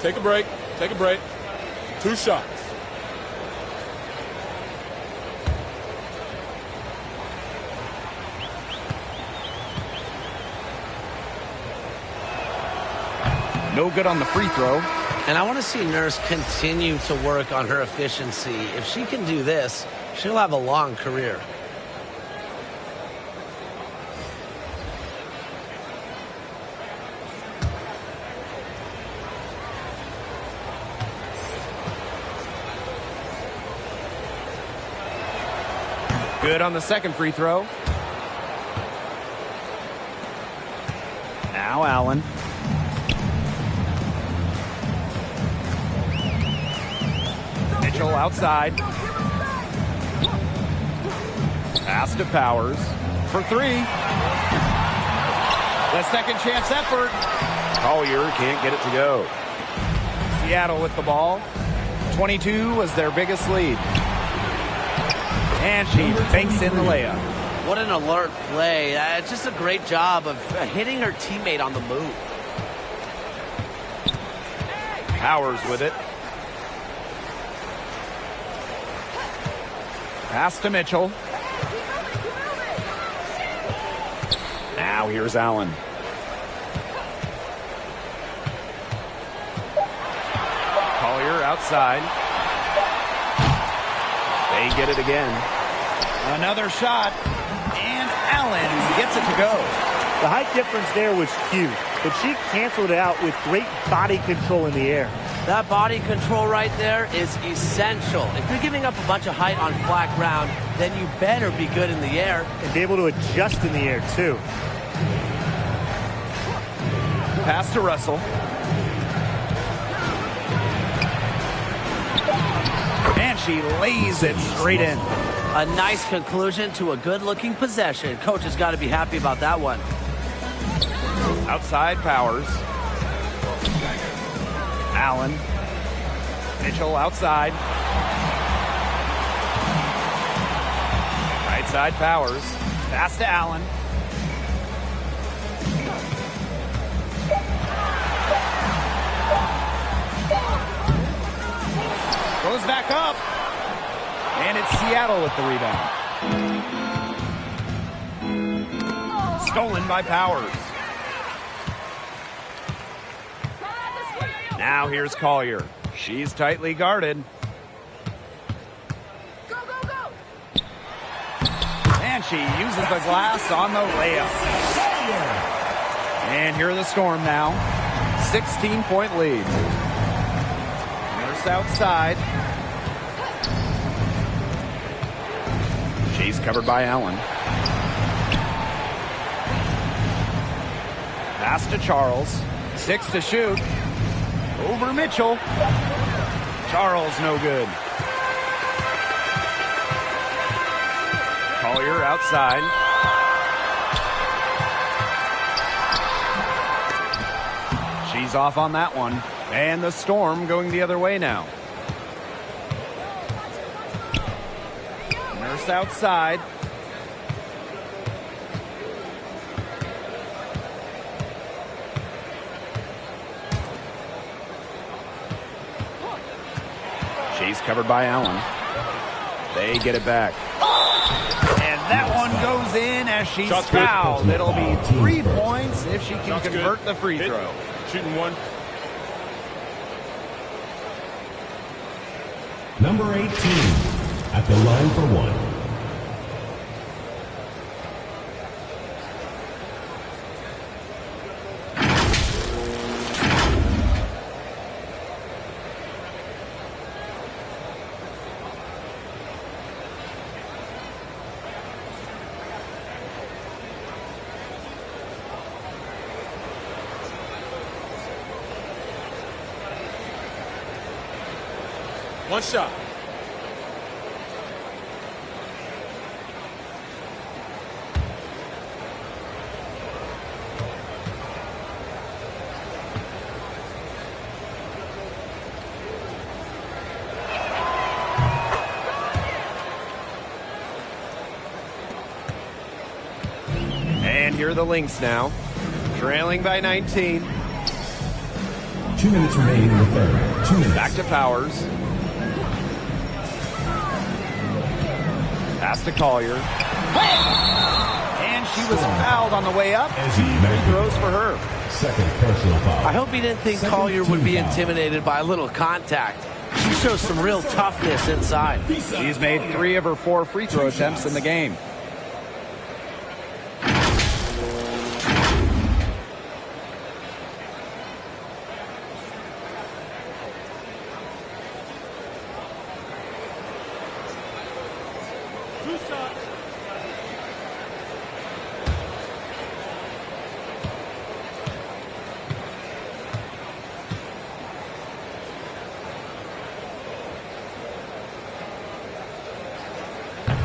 Take a break. Take a break. 2 shots. No good on the free throw. And I want to see Nurse continue to work on her efficiency. If she can do this, she'll have a long career. Good on the second free throw. Now Allen. Mitchell outside. Pass to Powers for 3. The second chance effort. Collier can't get it to go. Seattle with the ball. 22 was their biggest lead. And she banks in the layup. What an alert play. Just a great job of hitting her teammate on the move. Powers with it. Pass to Mitchell. Now here's Allen. Collier outside. They get it again. Another shot. And Allen gets it to go. The height difference there was huge, but she canceled it out with great body control in the air. That body control right there is essential. If you're giving up a bunch of height on flat ground, then you better be good in the air. And be able to adjust in the air, too. Pass to Russell. And she lays it straight in. A nice conclusion to a good-looking possession. Coach has got to be happy about that one. Outside Powers. Allen. Mitchell outside. Right side Powers. Pass to Allen. Goes back up. And it's Seattle with the rebound. Stolen by Powers. Now here's Collier. She's tightly guarded. Go, go, go! And she uses the glass on the layup. And here are the Storm now. 16-point lead. Nurse outside. She's covered by Allen. Pass to Charles. 6 to shoot. Over Mitchell. Charles no good. Collier outside. She's off on that one. And the Storm going the other way now. Nurse outside. She's covered by Allen. They get it back. And that one goes in as she's fouled. It'll be 3 points if she can convert the free throw. Shooting one. Number 18 at the line for one. One shot. And here are the Lynx now. Trailing by 19. 2 minutes remaining in the third. 2 minutes. Back to Powers. Pass to Collier. And she was fouled on the way up. 2 free throws for her. Second personal foul. I hope he didn't think Collier would be intimidated by a little contact. She shows some real toughness inside. She's made 3 of her 4 free throw attempts in the game.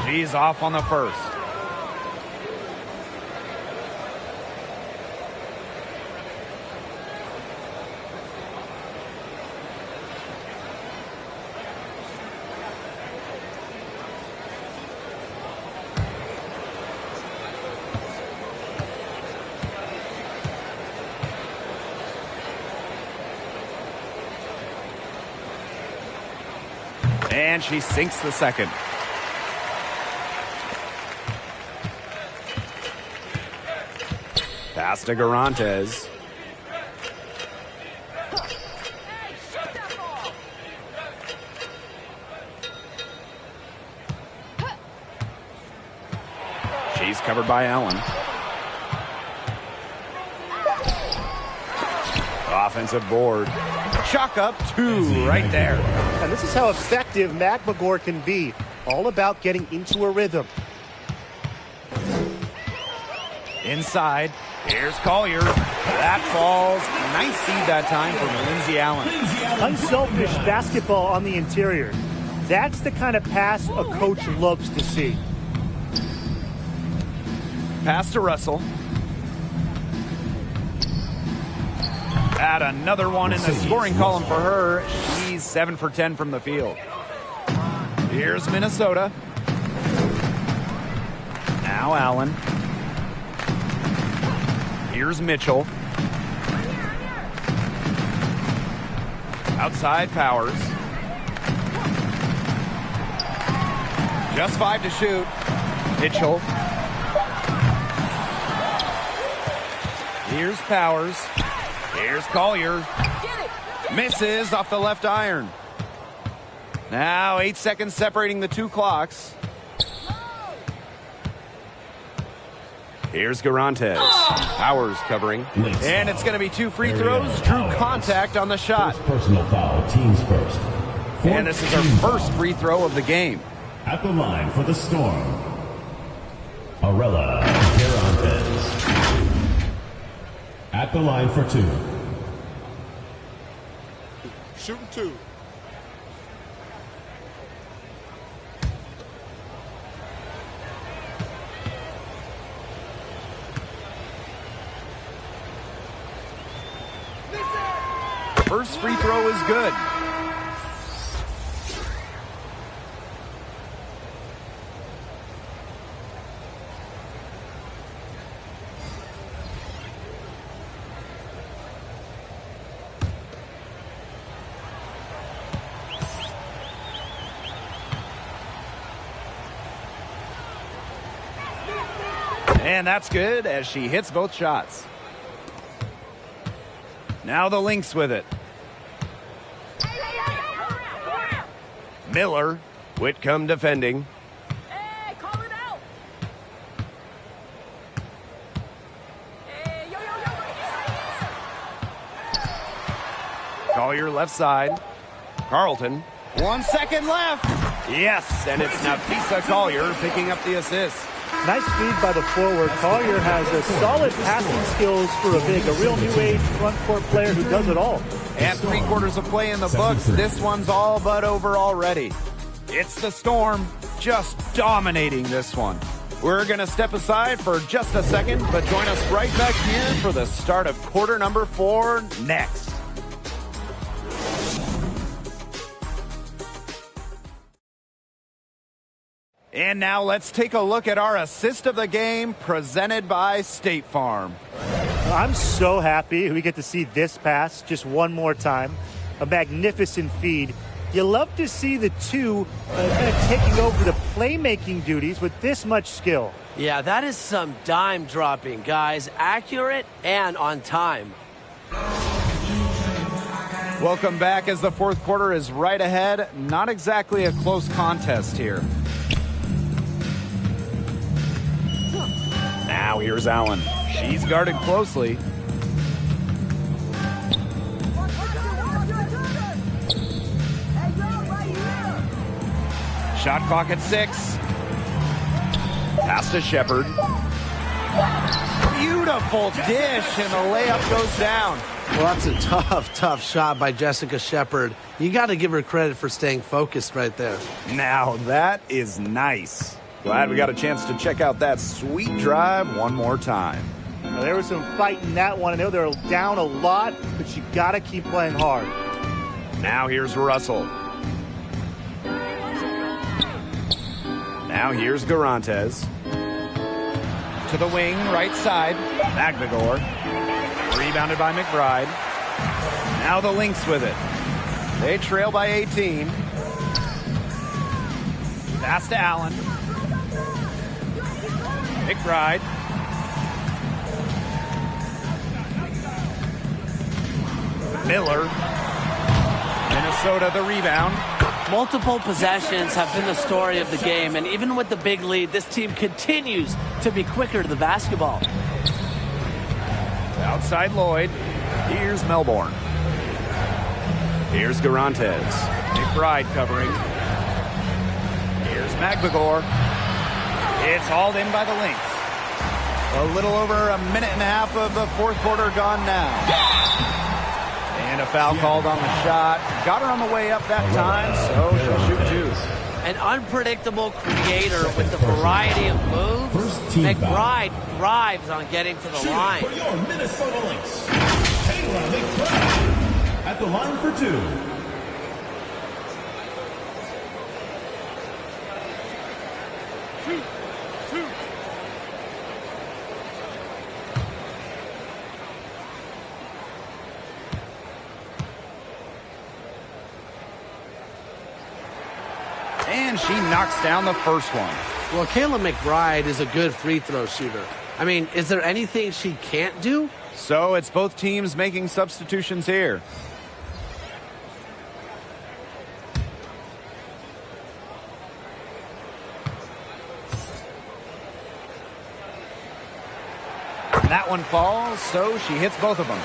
She's off on the first. And she sinks the second. Pass to Garantes. She's covered by Allen. Offensive board. Chalk up 2 right there. And this is how effective Mac McGore can be. All about getting into a rhythm. Inside. Here's Collier. That falls. Nice seed that time from Lindsey Allen. Unselfish basketball on the interior. That's the kind of pass a coach loves to see. Pass to Russell. Add another one in the scoring column for her. She's 7 for 10 from the field. Here's Minnesota. Now Allen. Here's Mitchell. Outside Powers. Just 5 to shoot. Mitchell. Here's Powers. Here's Collier. Misses off the left iron. Now 8 seconds separating the two clocks. Here's Garantes. Powers covering. And it's going to be 2 free throws. Drew contact on the shot. Personal foul, teams first. And this is our first free throw of the game. At the line for the Storm, Arella Garantes. At the line for 2. Shooting 2. First free throw is good. And that's good as she hits both shots. Now the Lynx with it. Miller. Whitcomb defending. Hey, call it out. Hey, yo, right here. Collier left side. Carlton. 1 second left. Yes, and it's Nafisa Collier picking up the assist. Nice feed by the forward. Collier has a solid passing skills for a big, a real new age front court player who does it all. And 3/4 of play in the books. This one's all but over already. It's the Storm just dominating this one. We're going to step aside for just a second, but join us right back here for the start of quarter number 4 next. And now let's take a look at our assist of the game presented by State Farm. I'm so happy we get to see this pass just one more time. A magnificent feed. You love to see the two kind of taking over the playmaking duties with this much skill. Yeah, that is some dime dropping, guys. Accurate and on time. Welcome back as the fourth quarter is right ahead. Not exactly a close contest here. Now here's Allen. She's guarded closely. Shot clock at 6. Pass to Shepard. Beautiful dish, and the layup goes down. Well, that's a tough shot by Jessica Shepard. You got to give her credit for staying focused right there. Now that is nice. Glad we got a chance to check out that sweet drive one more time. Now, there was some fight in that one. I know they're down a lot, but you got to keep playing hard. Now here's Russell. Now here's Garantes. To the wing, right side. Magnagor. Rebounded by McBride. Now the Lynx with it. They trail by 18. Pass to Allen. McBride. Miller. Minnesota the rebound. Multiple possessions have been the story of the game, and even with the big lead, this team continues to be quicker to the basketball. Outside Lloyd. Here's Melbourne. Here's Garantes. McBride covering. Here's Magbagor. It's hauled in by the Lynx. A little over a minute and a half of the fourth quarter gone now. And a foul called on the shot. Got her on the way up that time, so she'll shoot 2. An unpredictable creator with the variety of moves. McBride thrives on getting to the line. For your Minnesota Lynx, Kayla McBride at the line for two. And she knocks down the first one. Well, Kayla McBride is a good free throw shooter. I mean, is there anything she can't do? So it's both teams making substitutions here. That one falls, so she hits both of them.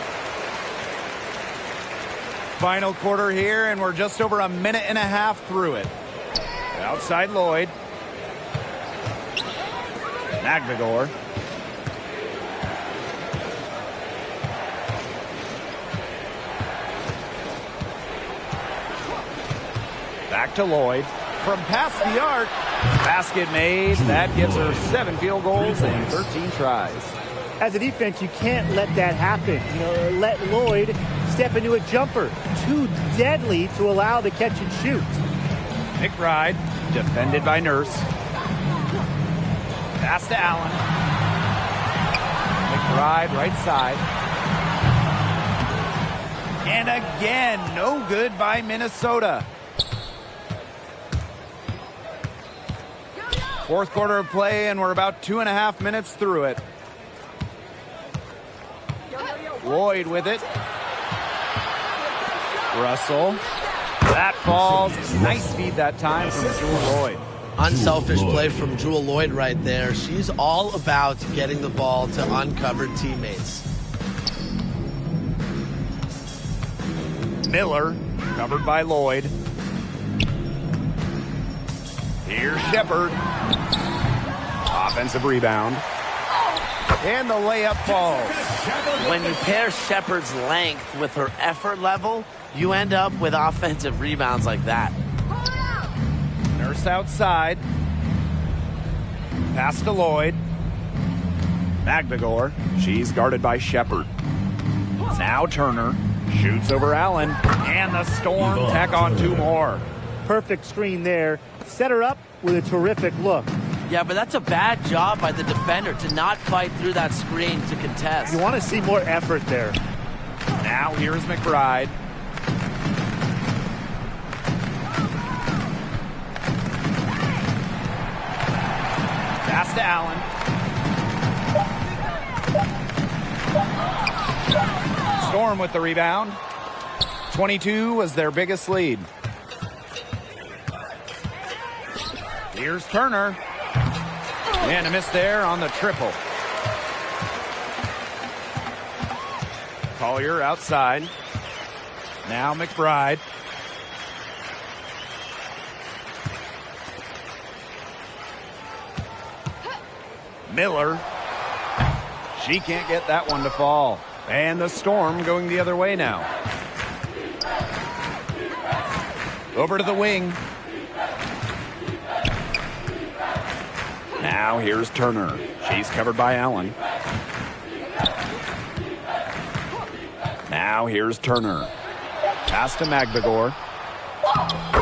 Final quarter here, and we're just over a minute and a half through it. Outside Lloyd. Magdagor. Back to Lloyd. From past the arc. Basket made. That gives her 7 field goals and 13 tries. As a defense, you can't let that happen. You know, let Lloyd step into a jumper. Too deadly to allow the catch and shoot. McBride, defended by Nurse. Pass to Allen. McBride, right side. And again, no good by Minnesota. Fourth quarter of play, and we're about 2.5 minutes through it. Lloyd with it. Russell. That falls. Nice feed that time from Jewel Lloyd. Unselfish play from Jewel Lloyd right there. She's all about getting the ball to uncovered teammates. Miller, covered by Lloyd. Here's Shepard. Offensive rebound. And the layup falls. When you pair Shepard's length with her effort level, you end up with offensive rebounds like that. Nurse outside. Pass to Lloyd. Magdagor. She's guarded by Shepard. Now Turner. Shoots over Allen. And the Storm tack on 2 more. Perfect screen there. Set her up with a terrific look. Yeah, but that's a bad job by the defender to not fight through that screen to contest. You want to see more effort there. Now here's McBride. Pass to Allen. Storm with the rebound. 22 was their biggest lead. Here's Turner. And a miss there on the triple. Collier outside. Now McBride. Miller. She can't get that one to fall. And the Storm going the other way now. Over to the wing. Now here's Turner. She's covered by Allen. Now here's Turner. Pass to Magdagor.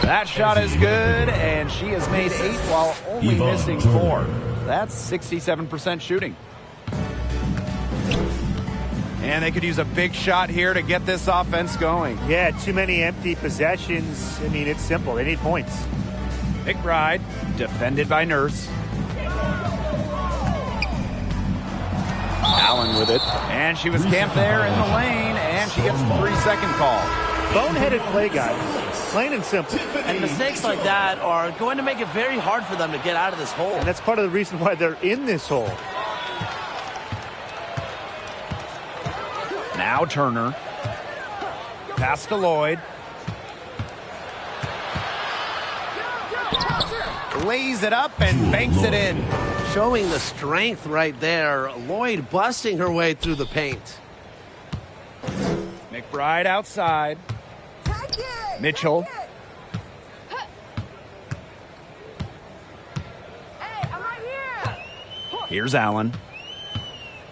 That shot is good, and she has made 8 while only missing 4. That's 67% shooting. And they could use a big shot here to get this offense going. Yeah, too many empty possessions. I mean, it's simple. They need points. McBride, defended by Nurse. Allen with it. And she was camped there in the lane, and she gets the 3-second call. Boneheaded play, guys. Plain and simple. And mistakes like that are going to make it very hard for them to get out of this hole. And that's part of the reason why they're in this hole. Now Turner. Pass to Lloyd. Lays it up and banks it in. Showing the strength right there. Lloyd busting her way through the paint. McBride outside. Mitchell. Hey, I'm right here. Here's Allen.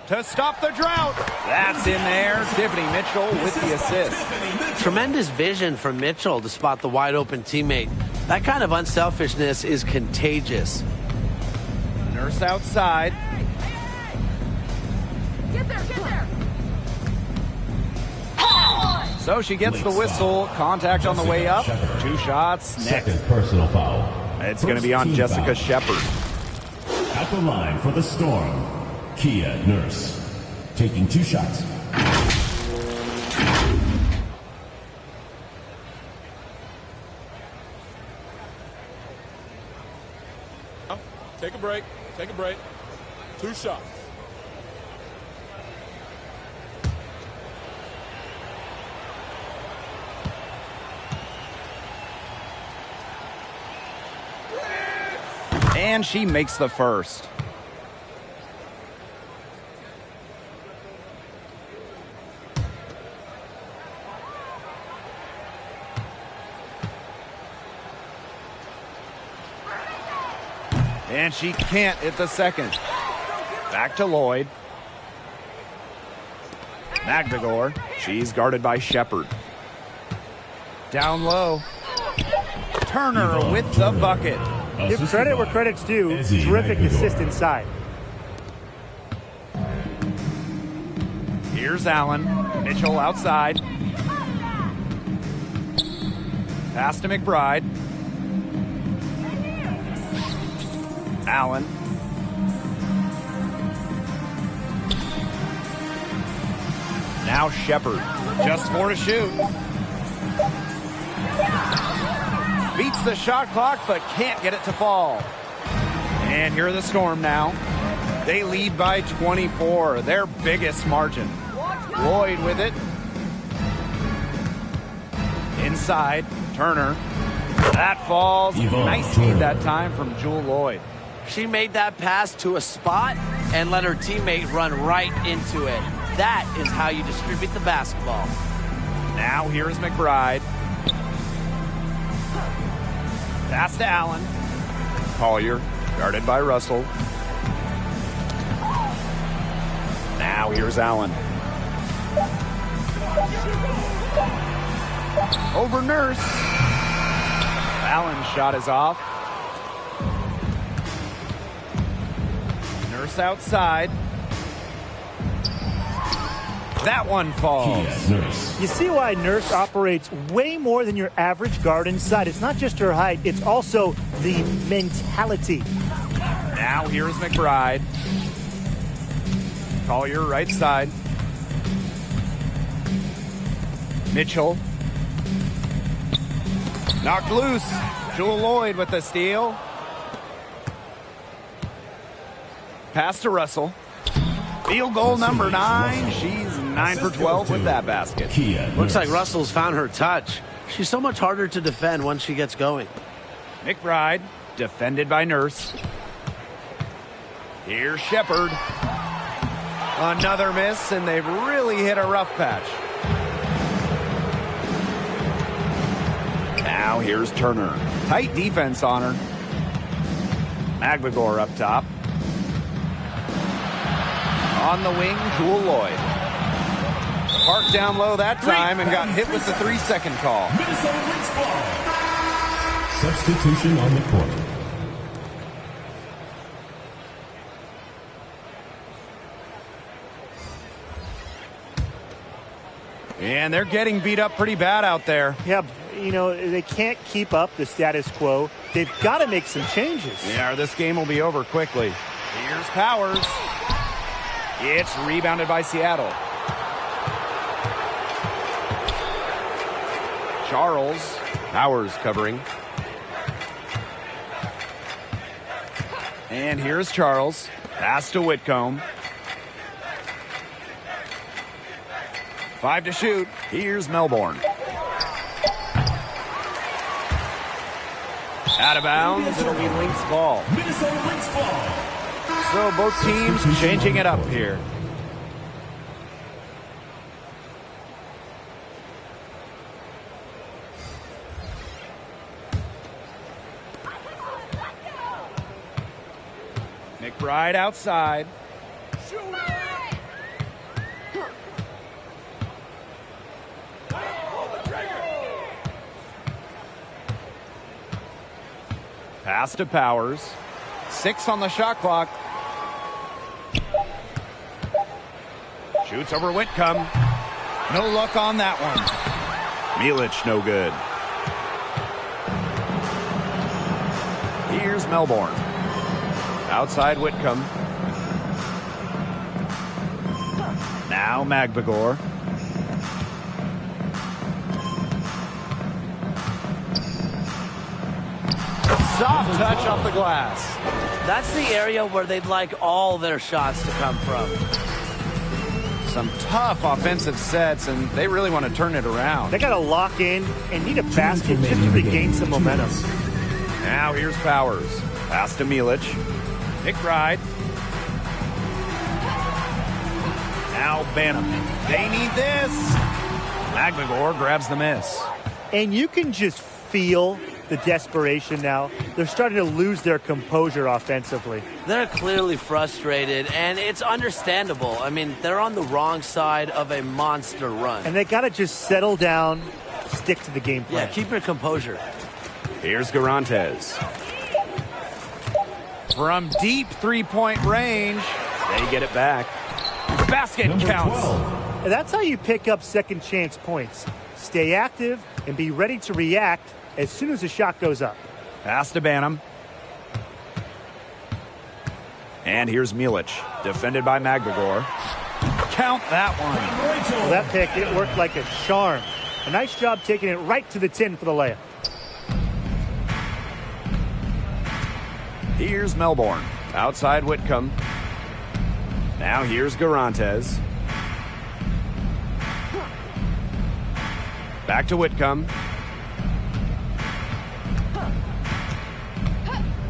to stop the drought. That's in there. Tiffany Mitchell with the assist. Tremendous vision from Mitchell to spot the wide open teammate. That kind of unselfishness is contagious. Nurse outside. Get there, get there. So she gets the whistle. Contact on the way up. 2 shots next. Second personal foul. It's going to be on Jessica Shepard. At the line for the Storm, Kia Nurse. Taking 2 shots. Take a break. Take a break. 2 shots. And she makes the first. And she can't hit the second. Back to Lloyd. Magdagor. She's guarded by Shepard. Down low. Turner with the bucket. Give credit where credit's due. Terrific assist inside. Here's Allen. Mitchell outside. Pass to McBride. Allen. Now Shepard. Just 4 to shoot. Beats the shot clock, but can't get it to fall. And here are the Storm now. They lead by 24, their biggest margin. Lloyd with it. Inside, Turner. That falls. Nice feed that time from Jewel Lloyd. She made that pass to a spot and let her teammate run right into it. That is how you distribute the basketball. Now here's McBride. Pass to Allen. Collier, guarded by Russell. Now here's Allen. Over Nurse. Allen's shot is off. Nurse outside. That one falls. You see why Nurse operates way more than your average guard inside. It's not just her height, it's also the mentality. Now here's McBride. Collier right side. Mitchell. Knocked loose. Jewel Lloyd with the steal. Pass to Russell. Field goal number 9. She's 9 for 12 with that basket. Looks like Russell's found her touch. She's so much harder to defend once she gets going. McBride, defended by Nurse. Here's Shepard. Another miss, and they've really hit a rough patch. Now here's Turner. Tight defense on her. Magdagor up top. On the wing, Jewel Lloyd. Parked down low that time and got hit with the 3-second call. Minisota Lynx ball. Substitution on the court. And they're getting beat up pretty bad out there. Yeah, you know, they can't keep up the status quo. They've got to make some changes. Yeah, this game will be over quickly. Here's Powers. It's rebounded by Seattle. Charles. Powers covering. And here's Charles. Pass to Whitcomb. 5 to shoot. Here's Melbourne. Out of bounds. It'll be Lynx ball. Minisota Lynx ball. So both teams changing it up here. McBride outside. Pass to Powers. 6 on the shot clock. Shoots over Whitcomb. No luck on that one. Milic, no good. Here's Melbourne. Outside Whitcomb. Now Magbagor. Soft touch off the glass. That's the area where they'd like all their shots to come from. Some tough offensive sets, and they really want to turn it around. They got to lock in and need a basket just to regain some momentum. Now here's Powers. Pass to Milic. McBride. Now Banham. They need this. Magbagor grabs the miss. And you can just feel the desperation now. They're starting to lose their composure offensively. They're clearly frustrated, and it's understandable. I mean, they're on the wrong side of a monster run. And they got to just settle down, stick to the game plan. Yeah, keep your composure. Here's Garantes. From deep three-point range, they get it back. Basket counts. And that's how you pick up second chance points. Stay active and be ready to react as soon as the shot goes up. Pass to Banham. And here's Milic, defended by Magbagor. Count that one. Well, that pick, it worked like a charm. A nice job taking it right to the tin for the layup. Here's Melbourne. Outside Whitcomb. Now here's Garantes. Back to Whitcomb.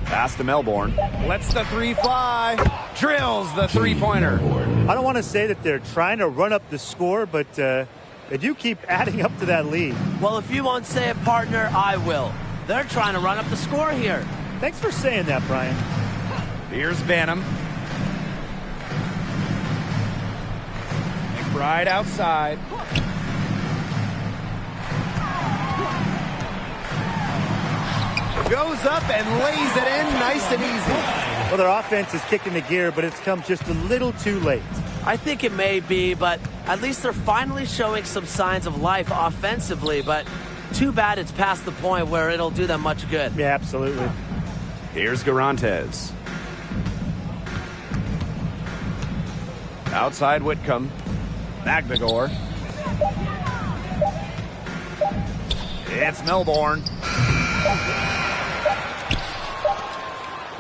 Pass to Melbourne. Lets the three fly. Drills the three-pointer. I don't want to say that they're trying to run up the score, but they do keep adding up to that lead. Well, if you won't say it, partner, I will. They're trying to run up the score here. Thanks for saying that, Brian. Here's Banham. McBride outside. Goes up and lays it in nice and easy. Well, their offense is kicking the gear, but it's come just a little too late. I think it may be, but at least they're finally showing some signs of life offensively, but too bad it's past the point where it'll do them much good. Yeah, absolutely. Here's Garantes. Outside Whitcomb. Magbagor. It's Melbourne.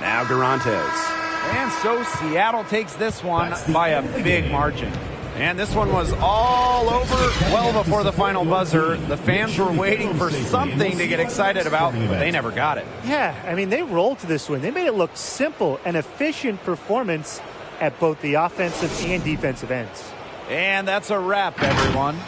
Now Garantes. And so Seattle takes this one by a big margin. And this one was all over well before the final buzzer. The fans were waiting for something to get excited about, but they never got it. Yeah, I mean, they rolled to this win. They made it look simple and efficient performance at both the offensive and defensive ends. And that's a wrap, everyone.